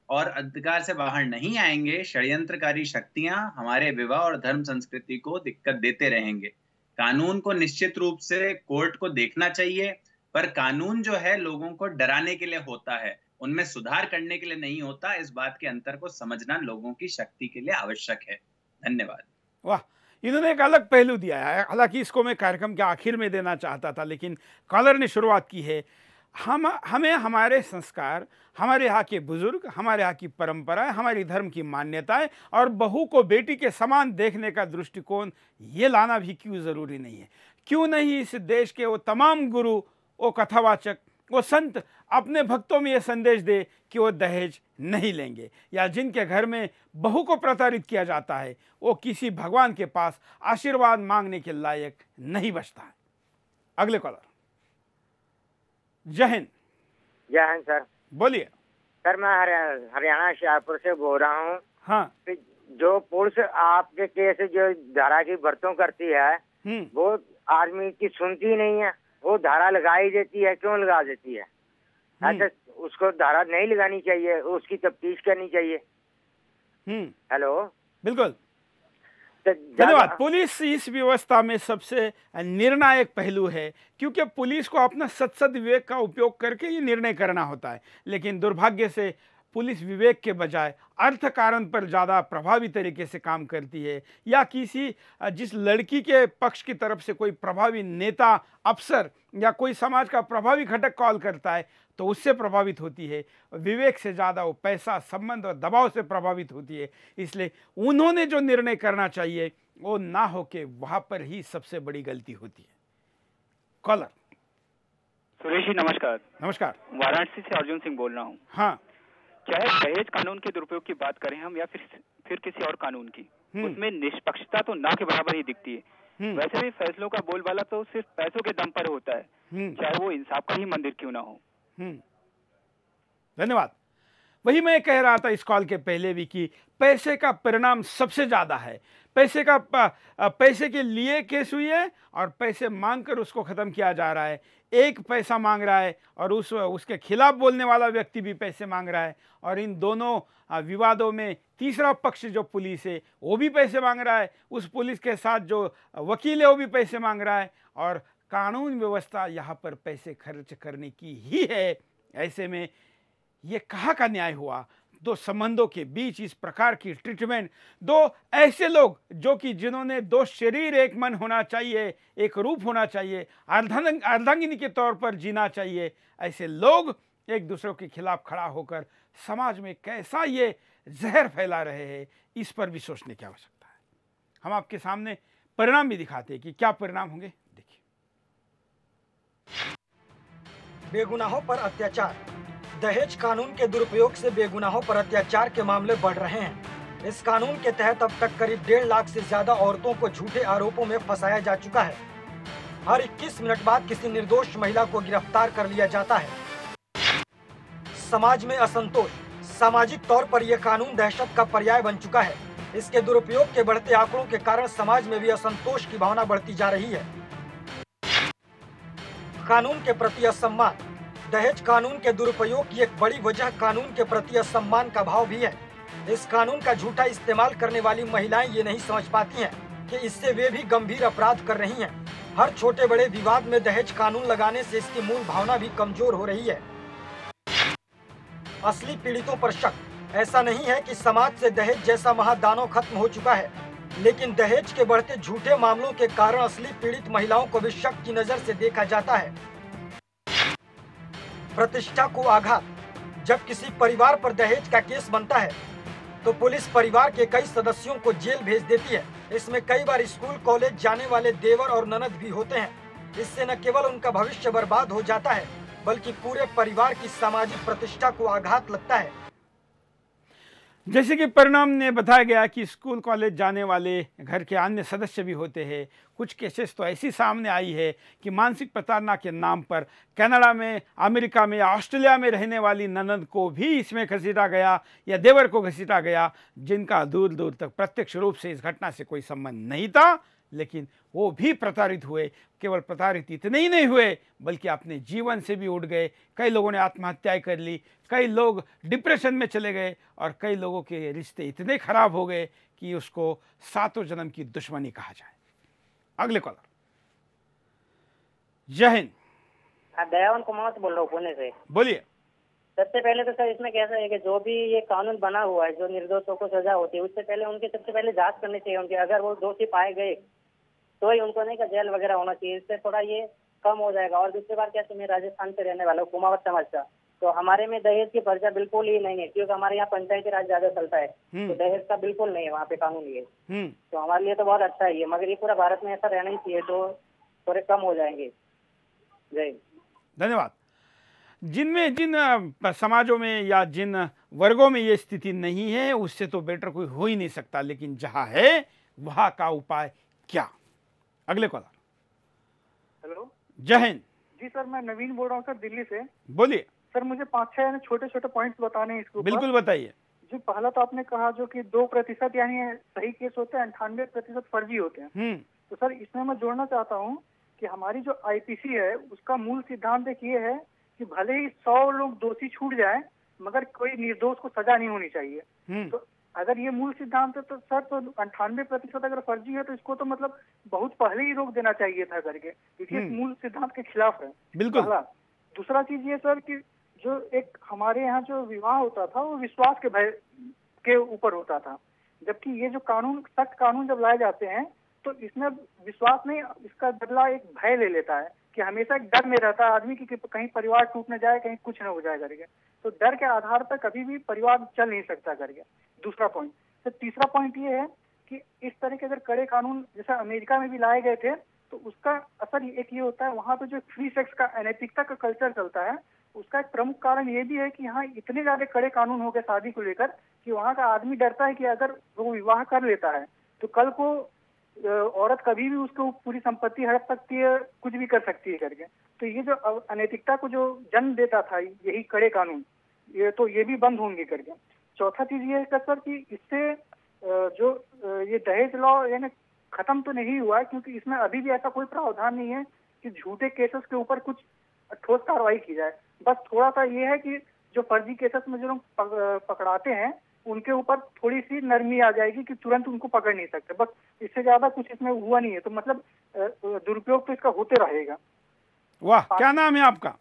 और अधिकार से बाहर नहीं आएंगे, षड्यंत्रकारी शक्तियां हमारे विवाह और धर्म संस्कृति को दिक्कत देते रहेंगे। कानून को निश्चित रूप से कोर्ट को देखना चाहिए, पर कानून जो है लोगों को डराने के लिए होता है, उनमें सुधार करने के लिए नहीं होता। इस बात के अंतर को समझना लोगों की शक्ति के लिए आवश्यक है। धन्यवाद। वाह, इन्होंने एक अलग पहलू दिया है। हालांकि इसको मैं कार्यक्रम के आखिर में देना चाहता था, लेकिन कॉलर ने शुरुआत की है। हमें हमारे संस्कार, हमारे यहाँ के बुजुर्ग, हमारे यहाँ की परंपराएं, हमारी धर्म की मान्यताएं और बहू को बेटी के समान देखने का दृष्टिकोण ये लाना भी क्यों ज़रूरी नहीं है? क्यों नहीं इस देश के वो तमाम गुरु, वो कथावाचक, वो संत अपने भक्तों में ये संदेश दे कि वो दहेज नहीं लेंगे, या जिनके घर में बहू को प्रताड़ित किया जाता है वो किसी भगवान के पास आशीर्वाद मांगने के लायक नहीं बचता है। अगले कॉलर। जय हिंद। जय हिंद सर। बोलिए सर। मैं हरियाणा शाहपुर से बोल रहा हूँ। हाँ। जो पुलिस आपके केस जो धारा की भर्तों करती है वो आदमी की सुनती नहीं है, वो धारा लगाई देती है। क्यों लगा देती है? ऐसे उसको धारा नहीं लगानी चाहिए, उसकी तफ्तीश करनी चाहिए। हेलो। बिल्कुल धन्यवाद। पुलिस इस व्यवस्था में सबसे निर्णायक पहलू है, क्योंकि पुलिस को अपना सत्सद विवेक का उपयोग करके ये निर्णय करना होता है। लेकिन दुर्भाग्य से पुलिस विवेक के बजाय अर्थ कारण पर ज़्यादा प्रभावी तरीके से काम करती है, या किसी जिस लड़की के पक्ष की तरफ से कोई प्रभावी नेता, अफसर या कोई समाज का प्रभावी घटक कॉल करता है तो उससे प्रभावित होती है। विवेक से ज़्यादा वो पैसा, संबंध और दबाव से प्रभावित होती है। इसलिए उन्होंने जो निर्णय करना चाहिए वो ना हो के वहाँ पर ही सबसे बड़ी गलती होती है। कॉलर। सुरेश जी नमस्कार। नमस्कार। वाराणसी से अर्जुन सिंह बोल रहा हूँ। हाँ। चाहे दहेज कानून के दुरुपयोग की बात करें हम या फिर किसी और कानून की, उसमें निष्पक्षता तो ना के बराबर ही दिखती है। वैसे भी फैसलों का बोलबाला तो सिर्फ पैसों के दम पर होता है, चाहे वो इंसाफ का ही मंदिर क्यों ना हो। धन्यवाद। वही मैं कह रहा था इस कॉल के पहले भी कि पैसे का परिणाम सबसे ज्यादा है। पैसे के लिए केस हुई है और पैसे मांगकर उसको खत्म किया जा रहा है। एक पैसा मांग रहा है और उसके खिलाफ बोलने वाला व्यक्ति भी पैसे मांग रहा है, और इन दोनों विवादों में तीसरा पक्ष जो पुलिस है वो भी पैसे मांग रहा है, उस पुलिस के साथ जो वकील है वो भी पैसे मांग रहा है, और कानून व्यवस्था यहाँ पर पैसे खर्च करने की ही है। ऐसे में ये कहाँ का न्याय हुआ? दो संबंधों के बीच इस प्रकार की ट्रीटमेंट, दो ऐसे लोग जो कि जिन्होंने दो शरीर एक मन होना चाहिए, एक रूप होना चाहिए, अर्धांगिनी के तौर पर जीना चाहिए, ऐसे लोग एक दूसरे के खिलाफ खड़ा होकर समाज में कैसा ये जहर फैला रहे हैं, इस पर भी सोचने की आवश्यकता है। हम आपके सामने परिणाम भी दिखाते हैं कि क्या परिणाम होंगे। देखिए। बेगुनाहों पर अत्याचार। दहेज कानून के दुरुपयोग से बेगुनाहों पर अत्याचार के मामले बढ़ रहे हैं। इस कानून के तहत अब तक करीब 1.5 लाख से ज्यादा औरतों को झूठे आरोपों में फंसाया जा चुका है। हर 21 मिनट बाद किसी निर्दोष महिला को गिरफ्तार कर लिया जाता है। समाज में असंतोष। सामाजिक तौर पर यह कानून दहशत का पर्याय बन चुका है। इसके दुरुपयोग के बढ़ते आंकड़ों के कारण समाज में भी असंतोष की भावना बढ़ती जा रही है। कानून के प्रति असम्मान। दहेज कानून के दुरुपयोग की एक बड़ी वजह कानून के प्रति असम्मान का भाव भी है। इस कानून का झूठा इस्तेमाल करने वाली महिलाएं ये नहीं समझ पाती हैं कि इससे वे भी गंभीर अपराध कर रही हैं। हर छोटे बड़े विवाद में दहेज कानून लगाने से इसकी मूल भावना भी कमजोर हो रही है। असली पीड़ितों पर शक। ऐसा नहीं है कि समाज से दहेज जैसा महादानव खत्म हो चुका है, लेकिन दहेज के बढ़ते झूठे मामलों के कारण असली पीड़ित महिलाओं को भी शक की नजर से देखा जाता है। प्रतिष्ठा को आघात। जब किसी परिवार पर दहेज का केस बनता है तो पुलिस परिवार के कई सदस्यों को जेल भेज देती है। इसमें कई बार स्कूल कॉलेज जाने वाले देवर और ननद भी होते हैं। इससे न केवल उनका भविष्य बर्बाद हो जाता है, बल्कि पूरे परिवार की सामाजिक प्रतिष्ठा को आघात लगता है। जैसे कि परिणाम ने बताया गया कि स्कूल कॉलेज जाने वाले घर के अन्य सदस्य भी होते हैं। कुछ केसेस तो ऐसी सामने आई है कि मानसिक प्रताड़ना के नाम पर कनाडा में, अमेरिका में या ऑस्ट्रेलिया में रहने वाली ननद को भी इसमें घसीटा गया या देवर को घसीटा गया, जिनका दूर दूर तक प्रत्यक्ष रूप से इस घटना से कोई संबंध नहीं था, लेकिन वो भी प्रताड़ित हुए। केवल प्रताड़ित इतने ही नहीं हुए बल्कि अपने जीवन से भी उड़ गए। कई लोगों ने आत्महत्याएं कर ली, कई लोग डिप्रेशन में चले गए और कई लोगों के रिश्ते इतने खराब हो गए कि उसको सातों जन्म की दुश्मनी कहा जाए। अगले कॉलर। जय हिंद। दयावन कुमार से बोल रहा हूँ, पुणे से। बोलिए। सबसे पहले तो सर इसमें कैसा है कि जो भी ये कानून बना हुआ है, जो निर्दोषों को सजा होती है, उससे पहले उनकी सबसे पहले जांच करनी चाहिए उनकी। अगर वो दोषी पाए गए तो ही उनको नहीं का जेल वगैरह होना चाहिए। इससे थोड़ा ये कम हो जाएगा। और दूसरी बात कैसे, मैं राजस्थान से रहने वाला हूँ, कुमावत समाज का, तो हमारे में दहेज की पर्चा बिल्कुल ही नहीं है, क्योंकि हमारे यहाँ पंचायती राज ज्यादा चलता है, तो दहेज का बिल्कुल नहीं है वहाँ पे कानून ये। तो हमारे लिए तो बहुत अच्छा है ये, मगर ये पूरा भारत में ऐसा रहना ही चाहिए, तो थोड़े कम हो जाएंगे। जय। धन्यवाद। जिनमें जिन समाजों में या जिन वर्गों में ये स्थिति नहीं है उससे तो बेटर कोई हो ही नहीं सकता, लेकिन जहां है वहां का उपाय क्या? अगले कॉलर। हेलो, जय हिंद जी सर, मैं नवीन बोल रहा हूँ सर, दिल्ली से। बोलिए सर, मुझे 5-6 छोटे छोटे पॉइंट्स बताने हैं इसके ऊपर। बिल्कुल बताइए। जी, पहला तो आपने कहा जो कि 2% यानी सही केस होते हैं, 98% फर्जी होते हैं। तो सर, इसमें मैं जोड़ना चाहता हूँ कि हमारी जो आईपीसी है उसका मूल सिद्धांत एक ये है कि भले ही 100 लोग दोषी छूट जाए मगर कोई निर्दोष को सजा नहीं होनी चाहिए। तो अगर ये मूल सिद्धांत है तो सर, तो 98% अगर फर्जी है तो इसको तो मतलब बहुत पहले ही रोक देना चाहिए था करके, क्योंकि इस मूल सिद्धांत के खिलाफ है। बिल्कुल। पहला। दूसरा चीज ये सर कि जो एक हमारे यहाँ जो विवाह होता था वो विश्वास के भय के ऊपर होता था, जबकि ये जो कानून, सख्त कानून जब लाए जाते हैं तो इसमें विश्वास नहीं, इसका बदला एक भय ले लेता है कि हमेशा एक डर में रहता है आदमी कि कहीं परिवार टूट न जाए, कहीं कुछ न हो जाए करके। तो डर के आधार पर कभी भी परिवार चल नहीं सकता करके। दूसरा पॉइंट। तो तीसरा पॉइंट ये है कि इस तरह के अगर कड़े कानून जैसे अमेरिका में भी लाए गए थे तो उसका असर एक ये होता है, वहाँ पे जो फ्री सेक्स का, अनैतिकता का कल्चर चलता है, उसका एक प्रमुख कारण ये भी है कि यहाँ इतने ज्यादा कड़े कानून हो गए शादी को लेकर कि वहाँ का आदमी डरता है कि अगर वो विवाह कर लेता है तो कल को औरत कभी भी उसको पूरी संपत्ति हड़प सकती है, कुछ भी कर सकती है करके। तो ये जो अनैतिकता को जो जन्म देता था यही कड़े कानून, ये भी बंद होंगे करके। चौथा चीज ये है सर कि इससे जो ये दहेज लॉ यानी खत्म तो नहीं हुआ है, क्योंकि इसमें अभी भी ऐसा कोई प्रावधान नहीं है कि झूठे केसेस के ऊपर कुछ ठोस कार्रवाई की जाए। बस थोड़ा सा ये है कि जो फर्जी केसेस में जो लोग पकड़ाते हैं उनके ऊपर थोड़ी सी नरमी आ जाएगी कि तुरंत उनको पकड़ नहीं सकते, बस इससे ज्यादा कुछ इसमें हुआ नहीं है। तो मतलब दुरुपयोग तो इसका होते रहेगा। वाह, क्या नाम है आपका?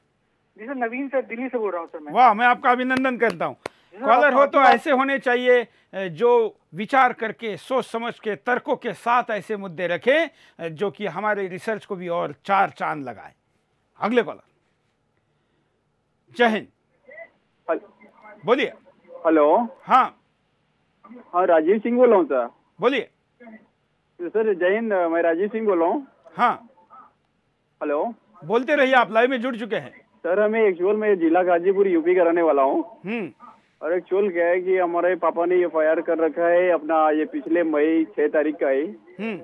जी सर, नवीन से, दिल्ली से बोल रहा हूँ सर मैं। वाह, मैं आपका अभिनंदन करता हूँ। कॉलर हो तो ऐसे होने चाहिए जो विचार करके, सोच समझ के, तर्कों के साथ ऐसे मुद्दे रखें जो कि हमारे रिसर्च को भी और 4 चांद लगाए। अगले कॉलर। जय हिंद। बोलिए। हेलो। हाँ राजीव सिंह बोल रहा हूँ सर। बोलिए सर। जय हिंद, मैं राजीव सिंह बोल रहा हूँ। हाँ हेलो, बोलते रहिए, आप लाइव में जुड़ चुके हैं। सर, हमें एक्चुअल में जिला गाजीपुर यूपी का रहने वाला हूँ। और एक्चुअल क्या है कि हमारे पापा ने FIR कर रखा है अपना, ये पिछले मई 6 तारीख का है।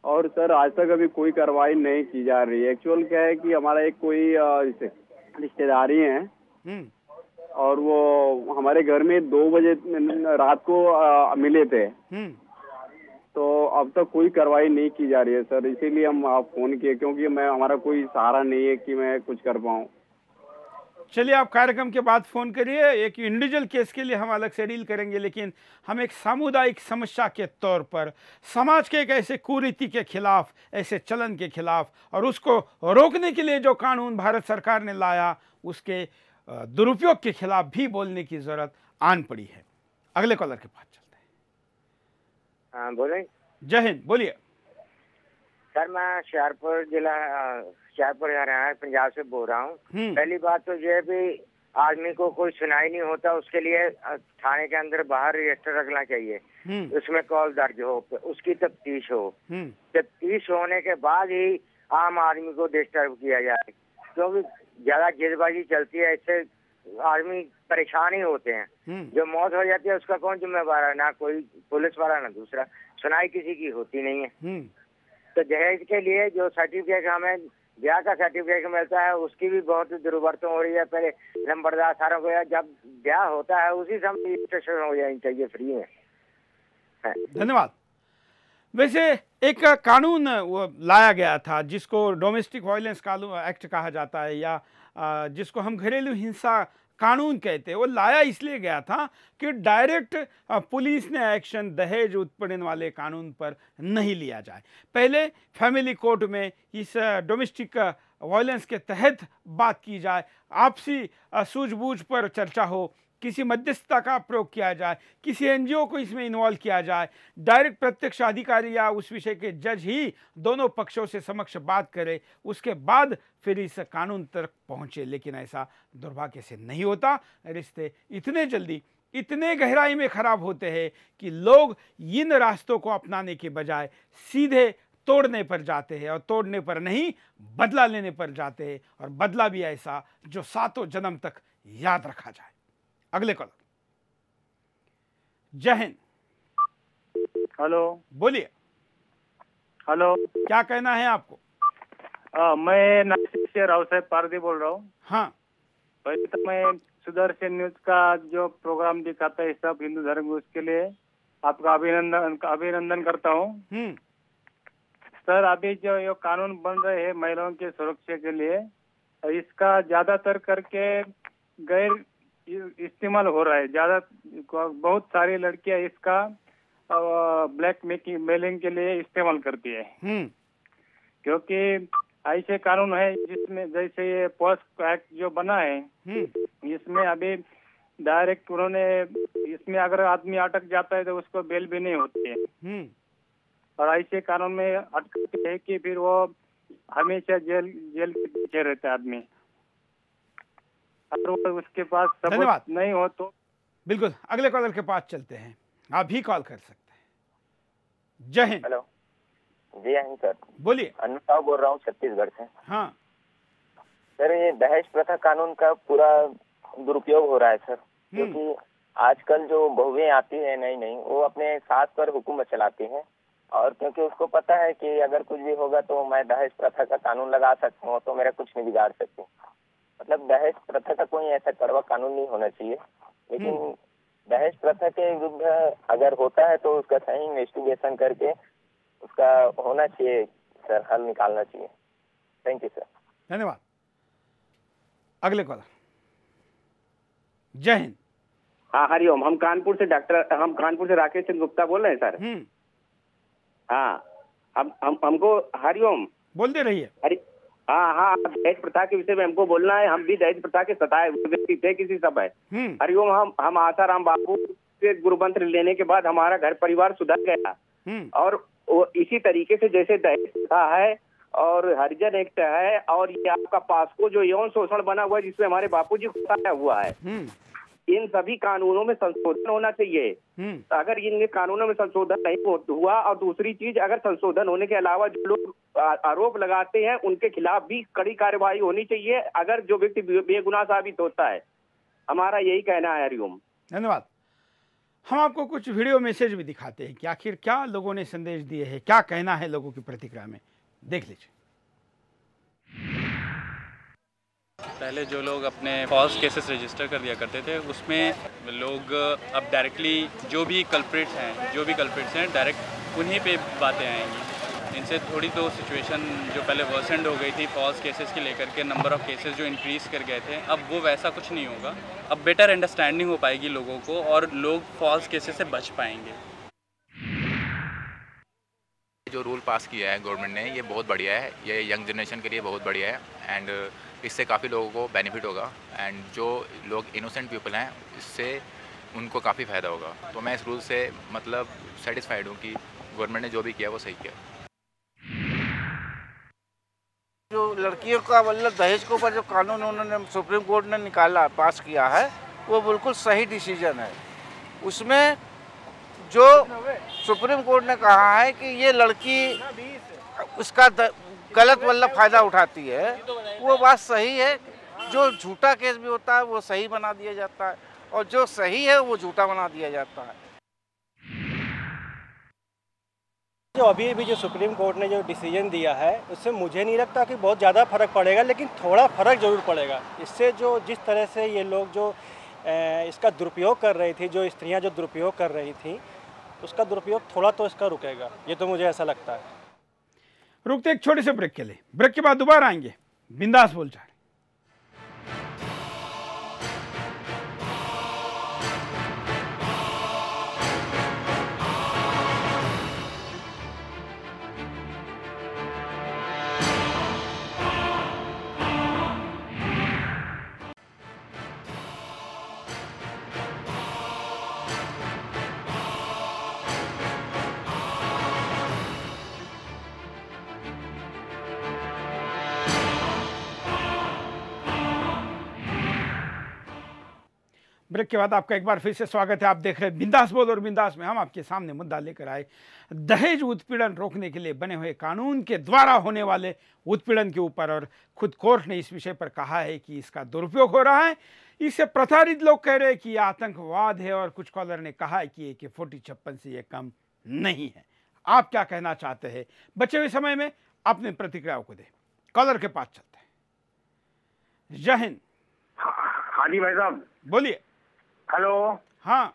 और सर आज तक अभी कोई कार्रवाई नहीं की जा रही है। एक्चुअल क्या है कि हमारा एक कोई रिश्तेदारी है और वो हमारे घर में 2 बजे रात को मिले थे। तो अब तक कोई कार्रवाई नहीं की जा रही है सर, इसीलिए हम आप फोन किए, क्योंकि हमारा कोई सहारा नहीं है कि मैं कुछ कर पाऊँ। चलिए, आप कार्यक्रम के बाद फोन करिए। एक इंडिविजुअल केस के लिए हम अलग से डील करेंगे, लेकिन हम एक सामुदायिक समस्या के तौर पर समाज के एक ऐसे कुरीति के खिलाफ, ऐसे चलन के खिलाफ और उसको रोकने के लिए जो कानून भारत सरकार ने लाया उसके दुरुपयोग के खिलाफ भी बोलने की जरूरत आन पड़ी है। अगले कॉलर के पास चलते हैं। हाँ बोले। जय हिंद। बोलिए सर, मैं शाहपुर हरियाणा पंजाब से बोल रहा हूँ। पहली बात तो ये भी आदमी को कोई सुनाई नहीं होता, उसके लिए थाने के अंदर बाहर रजिस्टर रखना चाहिए, उसमें कॉल दर्ज हो, उसकी तफ्तीश हो। तफ्तीश होने के बाद ही आम आदमी को डिस्टर्ब किया जाए, क्योंकि ज्यादा जल्दबाजी चलती है, इससे आदमी परेशान ही होते हैं। जो मौत हो जाती है उसका कौन जिम्मेवार है? ना कोई पुलिस वाला ना दूसरा, सुनाई किसी की होती नहीं है। तो दहेज के लिए जो सर्टिफिकेट हमें ब्याह का सर्टिफिकेट मिलता है उसकी भी बहुत दुर्वर्तन हो रही है। पहले नंबरदार सारों को, जब ब्याह होता है उसी समय रजिस्ट्रेशन हो जानी चाहिए फ्री में। धन्यवाद। वैसे एक कानून वो लाया गया था जिसको डोमेस्टिक वायलेंस एक्ट कहा जाता है, या जिसको हम घरेलू हिंसा कानून कहते हैं। वो लाया इसलिए गया था कि डायरेक्ट पुलिस ने एक्शन दहेज उत्पीड़न वाले कानून पर नहीं लिया जाए। पहले फैमिली कोर्ट में इस डोमेस्टिक वायलेंस के तहत बात की जाए, आपसी सूझबूझ पर चर्चा हो, किसी मध्यस्थता का प्रयोग किया जाए, किसी NGO को इसमें इन्वॉल्व किया जाए, डायरेक्ट प्रत्यक्ष अधिकारी या उस विषय के जज ही दोनों पक्षों से समक्ष बात करे, उसके बाद फिर इस कानून तक पहुंचे। लेकिन ऐसा दुर्भाग्य से नहीं होता। रिश्ते इतने जल्दी, इतने गहराई में खराब होते हैं कि लोग इन रास्तों को अपनाने के बजाय सीधे तोड़ने पर जाते हैं और तोड़ने पर नहीं, बदला लेने पर जाते हैं, और बदला भी ऐसा जो सातों जन्म तक याद रखा जाए। अगले कॉलर। जय हिंद। हेलो, बोलिए। हेलो, क्या कहना है आपको? मैं नासिक से राव साहब पारदी बोल रहा हूँ। हाँ, पहले तो मैं सुदर्शन न्यूज का जो प्रोग्राम दिखाता है सब हिंदू धर्म, उसके लिए आपका अभिनंदन करता हूँ। सर, अभी जो ये कानून बन रहे हैं महिलाओं की सुरक्षा के लिए, इसका ज्यादातर करके गैर इस्तेमाल हो रहा है। बहुत सारी लड़कियां इसका ब्लैक मेलिंग के लिए इस्तेमाल करती है। क्योंकि ऐसे कानून है जिसमें जैसे ये पोस्को एक्ट जो बना है, इसमें अभी डायरेक्ट उन्होंने इसमें अगर आदमी अटक जाता है तो उसको बेल भी नहीं होती है। और ऐसे कानून में अटकते है कि फिर वो हमेशा जेल के पीछे रहता है आदमी, अगर उसके पास सबूत नहीं हो तो। बिल्कुल, अगले कॉलर के पास चलते हैं। आप भी कॉल कर सकते हैं। जय हिंद। हेलो, जी हिंद सर। बोलिए। अनुसाव बोल रहा हूँ छत्तीसगढ़ से। हाँ सर, ये दहेज प्रथा कानून का पूरा दुरुपयोग हो रहा है सर, क्योंकि आजकल जो बहुएं आती है नई वो अपने सास पर हुकूमत चलाती हैं, और क्योंकि उसको पता है कि अगर कुछ भी होगा तो मैं दहेज प्रथा का कानून लगा सकता हूँ तो मेरा कुछ नहीं बिगाड़ सकती। मतलब दहेज प्रथा का कोई ऐसा कड़वा कानून नहीं होना चाहिए, लेकिन दहेज प्रथा के विरुद्ध अगर होता है तो उसका सही इन्वेस्टिगेशन करके उसका होना चाहिए सर, हल निकालना चाहिए। Thank you sir. धन्यवाद। अगले कॉलर। जय हिंद। हाँ, हरिओम। हम कानपुर से राकेश चंद्र गुप्ता बोल रहे हैं सर। हाँ, हमको हरिओम बोल दे रही है। हाँ, दहेज प्रथा के विषय में हमको बोलना है। हम भी दहेज प्रथा के सताए व्यक्ति थे किसी समय। हरिओम। हम आसाराम बापू से गुरुमंत्र लेने के बाद हमारा घर परिवार सुधर गया, और इसी तरीके से जैसे दहेज प्रथा है और हरिजन एक्ट है और ये आपका पास्को जो यौन शोषण बना हुआ है जिसमें हमारे बापूजी को फंसाया हुआ है, इन सभी कानूनों में संशोधन होना चाहिए। अगर इन कानूनों में संशोधन नहीं हुआ, और दूसरी चीज, अगर संशोधन होने के अलावा जो लोग आरोप लगाते हैं उनके खिलाफ भी कड़ी कार्रवाई होनी चाहिए अगर जो व्यक्ति बेगुनाह साबित होता है। हमारा यही कहना है। हरिओम। धन्यवाद। हम आपको कुछ वीडियो मैसेज भी दिखाते हैं कि आखिर क्या लोगों ने संदेश दिए हैं, क्या कहना है लोगों की प्रतिक्रिया में। देख लीजिए। पहले जो लोग अपने फॉल्स केसेस रजिस्टर कर दिया करते थे, उसमें लोग अब डायरेक्टली जो भी कल्प्रिट्स हैं डायरेक्ट उन्हीं पे बातें आएंगी। इनसे थोड़ी तो सिचुएशन जो पहले वर्सेंड हो गई थी फॉल्स केसेस के लेकर के, नंबर ऑफ केसेस जो इंक्रीज़ कर गए थे, अब वो वैसा कुछ नहीं होगा। अब बेटर अंडरस्टैंडिंग हो पाएगी लोगों को और लोग फॉल्स केसेस से बच पाएंगे। जो रूल पास किया है गवर्नमेंट ने, ये बहुत बढ़िया है। ये यंग जनरेशन के लिए बहुत बढ़िया है, एंड इससे काफ़ी लोगों को बेनिफिट होगा, एंड जो लोग इनोसेंट पीपल हैं इससे उनको काफ़ी फ़ायदा होगा। तो मैं इस रूल से मतलब सेटिस्फाइड हूँ कि गवर्नमेंट ने जो भी किया वो सही किया। जो लड़कियों का मतलब दहेज के ऊपर जो कानून उन्होंने सुप्रीम कोर्ट ने निकाला, पास किया है, वो बिल्कुल सही डिसीजन है। उसमें जो सुप्रीम कोर्ट ने कहा है कि ये लड़की उसका गलत मतलब फ़ायदा उठाती है, वो बात सही है। जो झूठा केस भी होता है वो सही बना दिया जाता है, और जो सही है वो झूठा बना दिया जाता है। जो अभी भी जो सुप्रीम कोर्ट ने जो डिसीजन दिया है, उससे मुझे नहीं लगता कि बहुत ज़्यादा फ़र्क पड़ेगा, लेकिन थोड़ा फ़र्क ज़रूर पड़ेगा। इससे जो जिस तरह से ये लोग जो इसका दुरुपयोग कर रही थी, जो स्त्रियां जो दुरुपयोग कर रही थी, उसका दुरुपयोग थोड़ा तो इसका रुकेगा, ये तो मुझे ऐसा लगता है। रुकते एक छोटे से ब्रेक के लिए, ब्रेक के बाद दोबारा आएंगे बिंदास बोलचाल। ब्रेक के बाद आपका एक बार फिर से स्वागत है। आप देख रहे हैं बिंदास बोल, और बिंदास में हम आपके सामने मुद्दा लेकर आए दहेज उत्पीड़न रोकने के लिए बने हुए कानून के द्वारा होने वाले उत्पीड़न के ऊपर। और खुद कोर्ट ने इस विषय पर कहा है कि इसका दुरुपयोग हो रहा है। इसे प्रताड़ित लोग कह रहे हैं कि यह आतंकवाद है, और कुछ कॉलर ने कहा है कि AK-47 से यह कम नहीं है। आप क्या कहना चाहते हैं? बचे हुए समय में अपनी प्रतिक्रियाओं को दें। कॉलर के पास चलते हैं। जय हिंद। हाँ जी भाई साहब बोलिए। हेलो। हाँ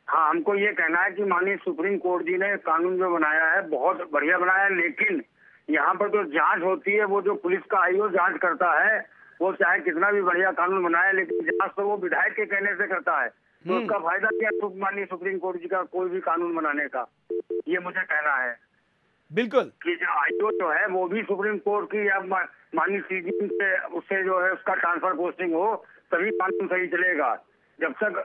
हमको ये कहना है कि माननीय सुप्रीम कोर्ट जी ने कानून जो बनाया है बहुत बढ़िया बनाया है, लेकिन यहाँ पर जो जांच होती है वो जो पुलिस का आईओ जांच करता है, वो चाहे कितना भी बढ़िया कानून बनाए लेकिन जांच तो वो विधायक के कहने से करता है। तो उसका फायदा क्या माननीय सुप्रीम कोर्ट जी का कोई भी कानून बनाने का, ये मुझे कहना है। बिल्कुल कि जो आईओ जो है वो भी सुप्रीम कोर्ट की या माननीय सीजी से उससे जो है उसका ट्रांसफर पोस्टिंग हो तभी कानून सही चलेगा। जब तक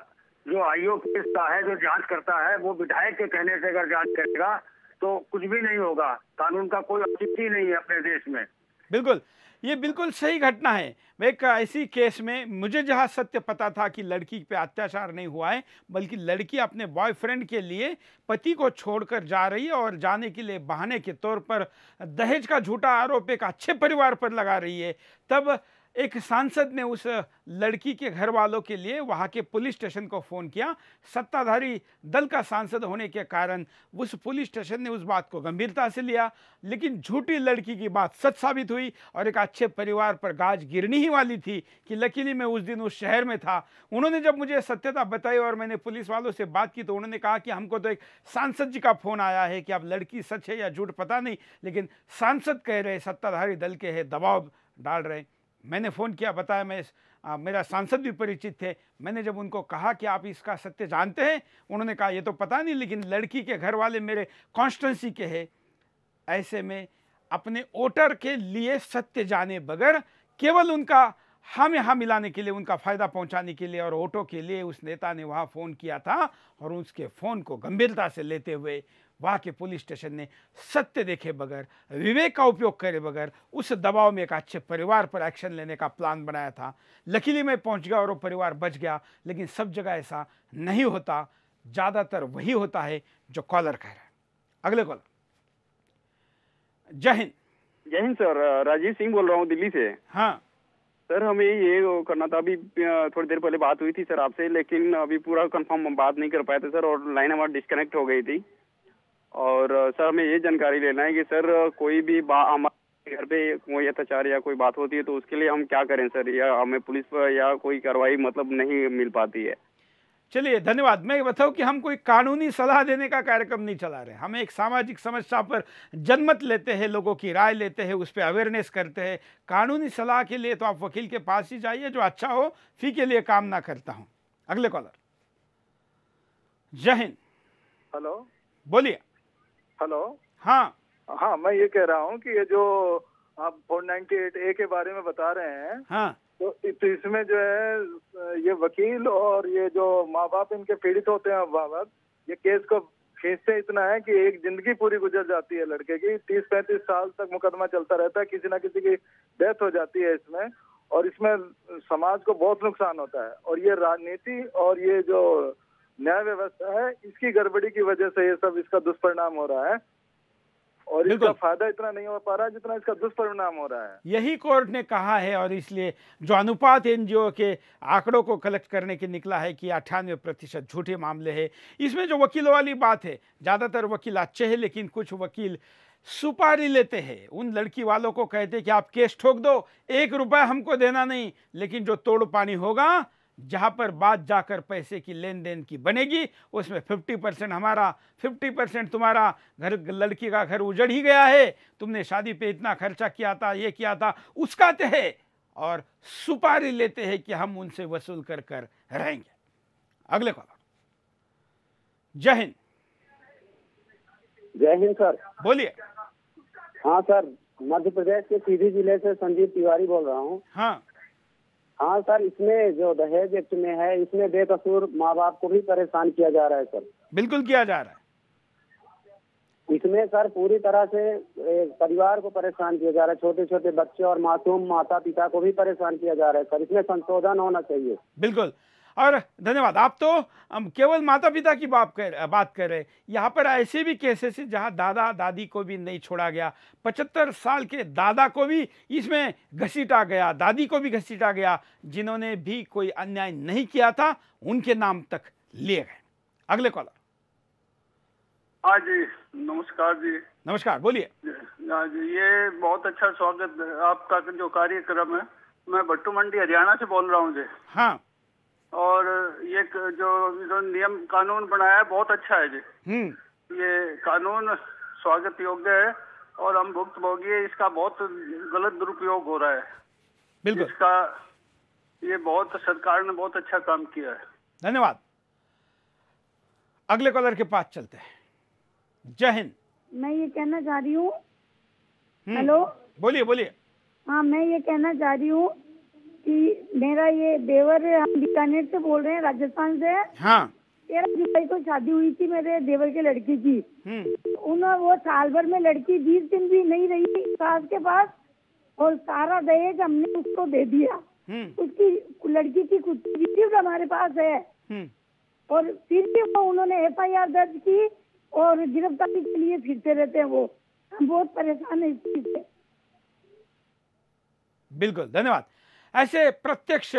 जो आईओ केस का है जो जांच करता है वो विधायक के कहने से अगर जांच करेगा तो कुछ भी नहीं होगा। कानून का कोई औचित्य ही नहीं है अपने देश में। बिल्कुल, ये बिल्कुल सही घटना है। एक ऐसी केस में मुझे जहां सत्य पता था कि लड़की पे अत्याचार नहीं हुआ है, बल्कि लड़की अपने बॉयफ्रेंड के लिए पति को छोड़कर जा रही है और जाने के लिए बहाने के तौर पर दहेज का झूठा आरोप एक अच्छे परिवार पर लगा रही है। तब एक सांसद ने उस लड़की के घर वालों के लिए वहां के पुलिस स्टेशन को फ़ोन किया। सत्ताधारी दल का सांसद होने के कारण उस पुलिस स्टेशन ने उस बात को गंभीरता से लिया, लेकिन झूठी लड़की की बात सच साबित हुई और एक अच्छे परिवार पर गाज गिरनी ही वाली थी कि लकीली मैं उस दिन उस शहर में था। उन्होंने जब मुझे सत्यता बताई और मैंने पुलिस वालों से बात की तो उन्होंने कहा कि हमको तो एक सांसद जी का फ़ोन आया है कि अब लड़की सच है या झूठ पता नहीं, लेकिन सांसद कह रहे सत्ताधारी दल के है, दबाव डाल रहे। मैंने फ़ोन किया, बताया मेरा सांसद भी परिचित थे। मैंने जब उनको कहा कि आप इसका सत्य जानते हैं, उन्होंने कहा ये तो पता नहीं, लेकिन लड़की के घर वाले मेरे कॉन्स्टिट्यूंसी के हैं। ऐसे में अपने वोटर के लिए सत्य जाने बगैर केवल उनका हम यहाँ मिलाने के लिए, उनका फ़ायदा पहुँचाने के लिए और वोटों के लिए उस नेता ने वहाँ फ़ोन किया था, और उसके फ़ोन को गंभीरता से लेते हुए वहाँ के पुलिस स्टेशन ने सत्य देखे बगैर, विवेक का उपयोग करे बगैर उस दबाव में एक अच्छे परिवार पर एक्शन लेने का प्लान बनाया था। लकीली मैं पहुँच गया और वो परिवार बच गया, लेकिन सब जगह ऐसा नहीं होता। ज़्यादातर वही होता है जो कॉलर कह रहा है। अगले कॉलर। जय हिंद। जय हिंद सर, राजीव सिंह बोल रहा हूँ दिल्ली से। हाँ सर, हमें ये करना था, अभी थोड़ी देर पहले बात हुई थी सर आपसे, लेकिन अभी पूरा कंफर्म हम बात नहीं कर पाए थे सर, और लाइन हमारी डिस्कनेक्ट हो गई थी। और सर हमें ये जानकारी लेना है कि सर कोई भी हमारे घर पे कोई अत्याचार या कोई बात होती है तो उसके लिए हम क्या करें सर, या हमें पुलिस पर या कोई कार्रवाई मतलब नहीं मिल पाती है। चलिए धन्यवाद। मैं बताऊं कि हम कोई कानूनी सलाह देने का कार्यक्रम नहीं चला रहे। हम एक सामाजिक समस्या पर जनमत लेते हैं, लोगों की राय लेते हैं, उस पर अवेयरनेस करते हैं। कानूनी सलाह के लिए तो आप वकील के पास ही जाइए, जो अच्छा हो, फी के लिए काम ना करता हूं। अगले कॉलर। जय हिंद। हेलो बोलिए। हेलो। हाँ, मैं ये कह रहा हूँ कि ये जो आप 498A के बारे में बता रहे हैं, हाँ, तो इसमें जो है ये वकील और ये जो माँ बाप इनके पीड़ित होते हैं, माँ बाप ये केस को खींचते इतना है कि एक जिंदगी पूरी गुजर जाती है लड़के की। 30-35 साल तक मुकदमा चलता रहता है, किसी ना किसी की डेथ हो जाती है इसमें, और इसमें समाज को बहुत नुकसान होता है। और ये राजनीति और ये जो न्याय व्यवस्था है, इसकी गड़बड़ी की वजह से ये सब इसका दुष्परिणाम हो रहा है, और इसका फायदा इतना नहीं हो पा रहा है जितना इसका दुष्परिणाम हो रहा है। यही कोर्ट ने कहा है, और इसलिए जो अनुपात एनजीओ के आंकड़ों को कलेक्ट करने की निकला है कि 98% झूठे मामले हैं। इसमें जो वकीलों वाली बात है, ज़्यादातर वकील अच्छे हैं, लेकिन कुछ वकील सुपारी लेते हैं। उन लड़की वालों को कहते हैं कि आप केस ठोक दो, 1 रुपया हमको देना नहीं, लेकिन जो तोड़ पानी होगा, जहां पर बात जाकर पैसे की लेन देन की बनेगी, उसमें 50% हमारा, 50% तुम्हारा। घर, लड़की का घर उजड़ ही गया है, तुमने शादी पे इतना खर्चा किया था, ये किया था, उसकाते हैं और सुपारी लेते हैं कि हम उनसे वसूल कर कर रहेंगे। अगले कॉलर। जय हिंद। जय हिंद सर। बोलिए। हाँ सर, मध्य प्रदेश के सीधी जिले से संजीव तिवारी बोल रहा हूँ। हाँ सर, इसमें जो दहेज एक्ट में है, इसमें बेकसूर माँ बाप को भी परेशान किया जा रहा है सर। बिल्कुल किया जा रहा है। इसमें सर पूरी तरह से परिवार को परेशान किया जा रहा है, छोटे छोटे बच्चे और मासूम माता पिता को भी परेशान किया जा रहा है सर। इसमें संशोधन होना चाहिए। बिल्कुल। और धन्यवाद। आप तो केवल माता पिता की बात कर रहे हैं, यहाँ पर ऐसे भी केसेस हैं जहाँ दादा दादी को भी नहीं छोड़ा गया, 75 साल के दादा को भी इसमें घसीटा गया, दादी को भी घसीटा गया, जिन्होंने भी कोई अन्याय नहीं किया था उनके नाम तक लिए गए। अगले कॉलर। हाँ जी, नमस्कार जी। नमस्कार, बोलिए। हाँ जी, ये बहुत अच्छा स्वागत है आपका जो कार्यक्रम है। मैं भट्टू मंडी हरियाणा से बोल रहा हूँ जी। हाँ। और ये जो नियम कानून बनाया है बहुत अच्छा है जी। ये कानून स्वागत योग्य है और हम भुक्तभोगी है, इसका बहुत गलत दुरुपयोग हो रहा है। बिल्कुल। इसका ये बहुत सरकार ने बहुत अच्छा काम किया है। धन्यवाद। अगले कॉलर के पास चलते हैं। जय हिंद। मैं ये कहना चाह रही हूँ, हेलो, बोलिए बोलिए। हाँ, मैं ये कहना चाह रही हूँ कि मेरा ये देवर, हम बीकानेर से बोल रहे हैं, राजस्थान से। हाँ। 13 जुलाई को शादी हुई थी मेरे देवर के लड़की की। वो साल भर में लड़की 20 दिन भी नहीं रही सास के पास और सारा दहेज हमने उसको दे दिया। उसकी लड़की की कुछ वीडियो हमारे पास है और फिर भी वो उन्होंने FIR दर्ज की और गिरफ्तारी के लिए फिरते रहते हैं। वो हम बहुत परेशान है इस चीज से। बिल्कुल, धन्यवाद। ऐसे प्रत्यक्ष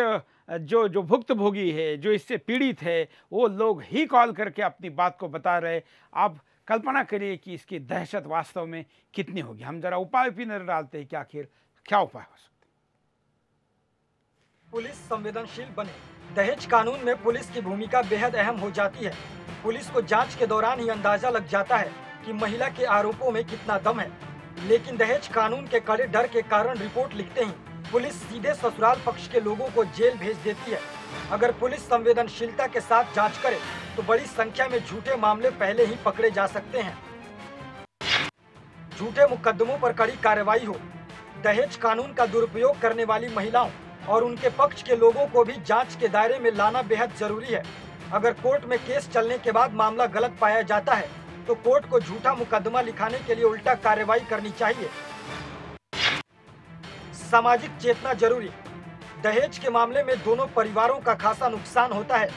जो भुक्तभोगी है, जो इससे पीड़ित है, वो लोग ही कॉल करके अपनी बात को बता रहे। आप कल्पना करिए कि इसकी दहशत वास्तव में कितनी होगी। हम जरा उपाय भी नजर डालते हैं कि आखिर क्या उपाय हो सकता है। पुलिस संवेदनशील बने। दहेज कानून में पुलिस की भूमिका बेहद अहम हो जाती है। पुलिस को जांच के दौरान ही अंदाजा लग जाता है कि महिला के आरोपों में कितना दम है, लेकिन दहेज कानून के कड़े डर के कारण रिपोर्ट लिखते ही पुलिस सीधे ससुराल पक्ष के लोगों को जेल भेज देती है। अगर पुलिस संवेदनशीलता के साथ जांच करे तो बड़ी संख्या में झूठे मामले पहले ही पकड़े जा सकते हैं। झूठे मुकदमों पर कड़ी कार्रवाई हो। दहेज कानून का दुरुपयोग करने वाली महिलाओं और उनके पक्ष के लोगों को भी जांच के दायरे में लाना बेहद जरूरी है। अगर कोर्ट में केस चलने के बाद मामला गलत पाया जाता है तो कोर्ट को झूठा मुकदमा लिखाने के लिए उल्टा कार्रवाई करनी चाहिए। सामाजिक चेतना जरूरी। दहेज के मामले में दोनों परिवारों का खासा नुकसान होता है।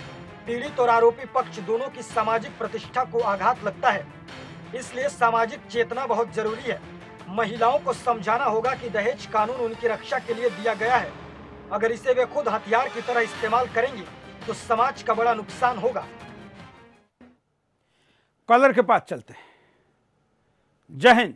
पीड़ित और आरोपी पक्ष दोनों की सामाजिक प्रतिष्ठा को आघात लगता है, इसलिए सामाजिक चेतना बहुत जरूरी है। महिलाओं को समझाना होगा कि दहेज कानून उनकी रक्षा के लिए दिया गया है। अगर इसे वे खुद हथियार की तरह इस्तेमाल करेंगी तो समाज का बड़ा नुकसान होगा। कॉलर के पास चलते हैं। जय हिंद।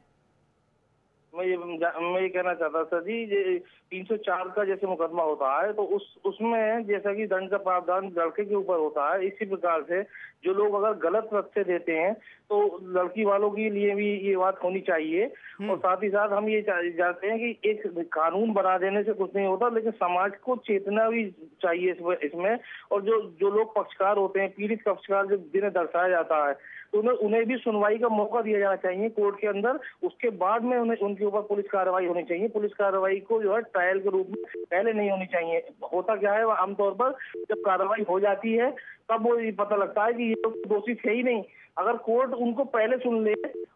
मैं ये कहना चाहता था जी, ये 304 का जैसे मुकदमा होता है तो उसमें जैसा कि दंड का प्रावधान लड़के के ऊपर होता है, इसी प्रकार से जो लोग अगर गलत रस्ते देते हैं तो लड़की वालों के लिए भी ये बात होनी चाहिए। और साथ ही साथ हम ये जानते हैं कि एक कानून बना देने से कुछ नहीं होता, लेकिन समाज को चेतना भी चाहिए इसमें। और जो लोग पक्षकार होते हैं, पीड़ित पक्षकार जिन्हें दर्शाया जाता है, तो उन्हें भी सुनवाई का मौका दिया जाना चाहिए कोर्ट के अंदर। उसके बाद में उनके ऊपर पुलिस कार्रवाई होनी चाहिए। पुलिस कार्रवाई को जो है ट्रायल के रूप में पहले नहीं होनी चाहिए। होता क्या है, आमतौर पर जब कार्रवाई हो जाती है तब वो ये पता लगता है कि ये लोग दोषी थे ही नहीं। अगर कोर्ट उनको पहले सुन ले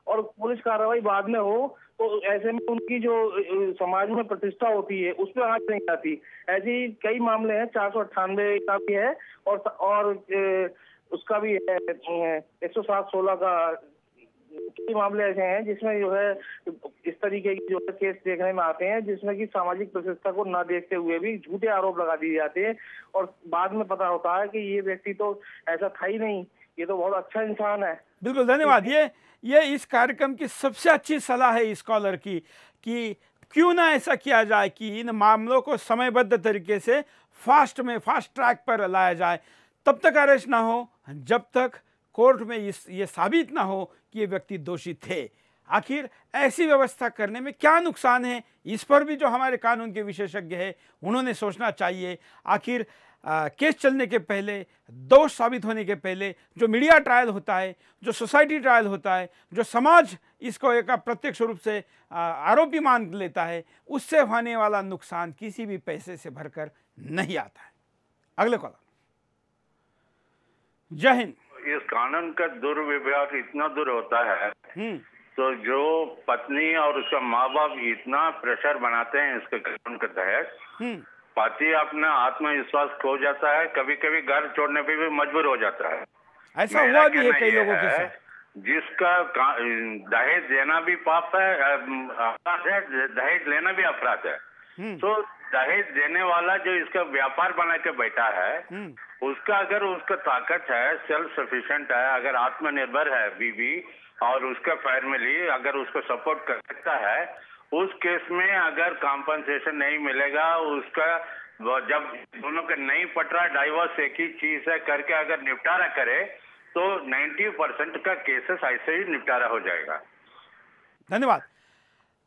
और पुलिस कार्रवाई बाद में हो तो ऐसे में उनकी जो समाज में प्रतिष्ठा होती है उस पर आंच नहीं आती। ऐसे कई मामले हैं, 498 का भी है और उसका भी है 107/16 का। कई मामले ऐसे हैं जिसमें जो है इस तरीके की जो है केस देखने में आते हैं जिसमें कि सामाजिक प्रतिष्ठा को न देखते हुए भी झूठे आरोप लगा दिए जाते हैं और बाद में पता होता है कि ये व्यक्ति तो ऐसा था ही नहीं, ये तो बहुत अच्छा इंसान है। बिल्कुल, धन्यवाद। ये इस कार्यक्रम की सबसे अच्छी सलाह है इस कॉलर की कि क्यों ना ऐसा किया जाए कि इन मामलों को समयबद्ध तरीके से फास्ट ट्रैक पर लाया जाए। तब तक अरेस्ट ना हो जब तक कोर्ट में ये साबित ना हो कि ये व्यक्ति दोषी थे। आखिर ऐसी व्यवस्था करने में क्या नुकसान है, इस पर भी जो हमारे कानून के विशेषज्ञ हैं उन्होंने सोचना चाहिए। आखिर केस चलने के पहले, दोष साबित होने के पहले जो मीडिया ट्रायल होता है, जो सोसाइटी ट्रायल होता है, जो समाज इसको एक प्रत्यक्ष रूप से आरोपी मान लेता है, उससे होने वाला नुकसान किसी भी पैसे से भरकर नहीं आता है। अगले कॉलर। जय हिंद। इस कानून का दुर्व्यवहार इतना दूर होता है तो जो पत्नी और उसका माँ बाप इतना प्रेशर बनाते हैं इसके कानून के तहत, पति अपना आत्मविश्वास खो जाता है, कभी कभी घर छोड़ने पे भी मजबूर हो जाता है। ऐसा हुआ भी है कई लोगों के साथ। जिसका दहेज देना भी पाप है, अपराध है, दहेज लेना भी अपराध है। तो दहेज देने वाला जो इसका व्यापार बना के बैठा है, उसका अगर उसका ताकत है, सेल्फ सफिशिएंट है, अगर आत्मनिर्भर है बीवी और उसका फैमिली अगर उसको सपोर्ट कर सकता है, उस केस में अगर कॉम्पनसेशन नहीं मिलेगा, उसका जब दोनों का नहीं पट रहा, डाइवोर्स एक ही चीज है करके अगर निपटारा करे तो 90% का केसेस ऐसे ही निपटारा हो जाएगा। धन्यवाद।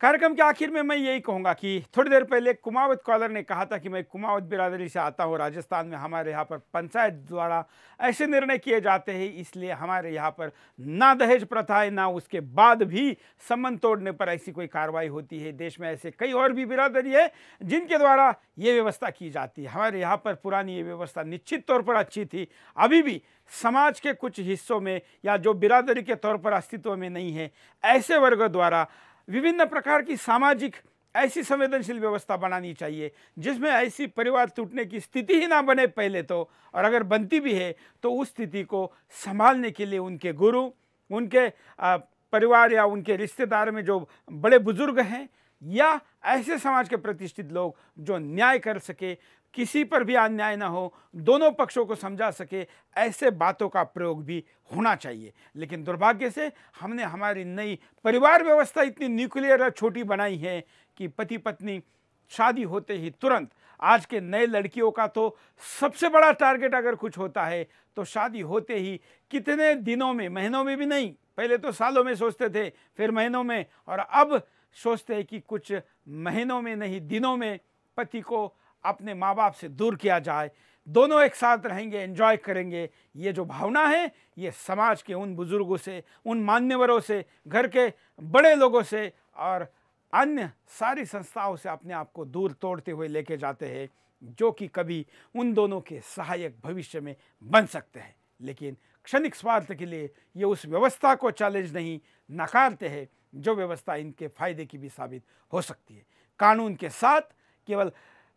कार्यक्रम के आखिर में मैं यही कहूंगा कि थोड़ी देर पहले कुमावत कॉलर ने कहा था कि मैं कुमावत बिरादरी से आता हूं, राजस्थान में हमारे यहाँ पर पंचायत द्वारा ऐसे निर्णय किए जाते हैं, इसलिए हमारे यहाँ पर ना दहेज प्रथा है, ना उसके बाद भी संबंध तोड़ने पर ऐसी कोई कार्रवाई होती है। देश में ऐसे कई और भी बिरादरी है जिनके द्वारा ये व्यवस्था की जाती है। हमारे यहाँ पर पुरानी ये व्यवस्था निश्चित तौर पर अच्छी थी। अभी भी समाज के कुछ हिस्सों में या जो बिरादरी के तौर पर अस्तित्व में नहीं है, ऐसे वर्गों द्वारा विभिन्न प्रकार की सामाजिक ऐसी संवेदनशील व्यवस्था बनानी चाहिए जिसमें ऐसी परिवार टूटने की स्थिति ही ना बने पहले तो, और अगर बनती भी है तो उस स्थिति को संभालने के लिए उनके गुरु, उनके परिवार या उनके रिश्तेदार में जो बड़े बुजुर्ग हैं या ऐसे समाज के प्रतिष्ठित लोग जो न्याय कर सके, किसी पर भी अन्याय ना हो, दोनों पक्षों को समझा सके, ऐसे बातों का प्रयोग भी होना चाहिए। लेकिन दुर्भाग्य से हमने हमारी नई परिवार व्यवस्था इतनी न्यूक्लियर और छोटी बनाई है कि पति पत्नी शादी होते ही तुरंत, आज के नए लड़कियों का तो सबसे बड़ा टारगेट अगर कुछ होता है तो शादी होते ही कितने दिनों में, महीनों में भी नहीं, पहले तो सालों में सोचते थे, फिर महीनों में, और अब सोचते हैं कि कुछ महीनों में नहीं दिनों में पति को अपने माँ बाप से दूर किया जाए, दोनों एक साथ रहेंगे, एंजॉय करेंगे। ये जो भावना है ये समाज के उन बुजुर्गों से, उन मान्यवरों से, घर के बड़े लोगों से और अन्य सारी संस्थाओं से अपने आप को दूर तोड़ते हुए लेके जाते हैं, जो कि कभी उन दोनों के सहायक भविष्य में बन सकते हैं। लेकिन क्षणिक स्वार्थ के लिए ये उस व्यवस्था को चैलेंज नहीं, नकारते हैं जो व्यवस्था इनके फायदे की भी साबित हो सकती है। कानून के साथ केवल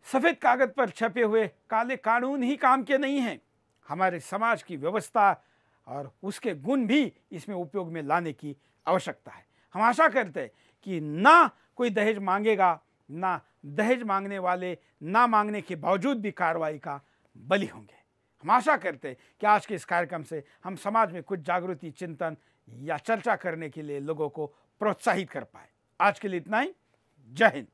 सफ़ेद कागज पर छपे हुए काले कानून ही काम के नहीं हैं, हमारे समाज की व्यवस्था और उसके गुण भी इसमें उपयोग में लाने की आवश्यकता है। हम आशा करते हैं कि ना कोई दहेज मांगेगा, ना दहेज मांगने वाले ना मांगने के बावजूद भी कार्रवाई का बलि होंगे। हम आशा करते हैं कि आज के इस कार्यक्रम से हम समाज में कुछ जागृति, चिंतन या चर्चा करने के लिए लोगों को प्रोत्साहित कर पाए। आज के लिए इतना ही। जय हिंद।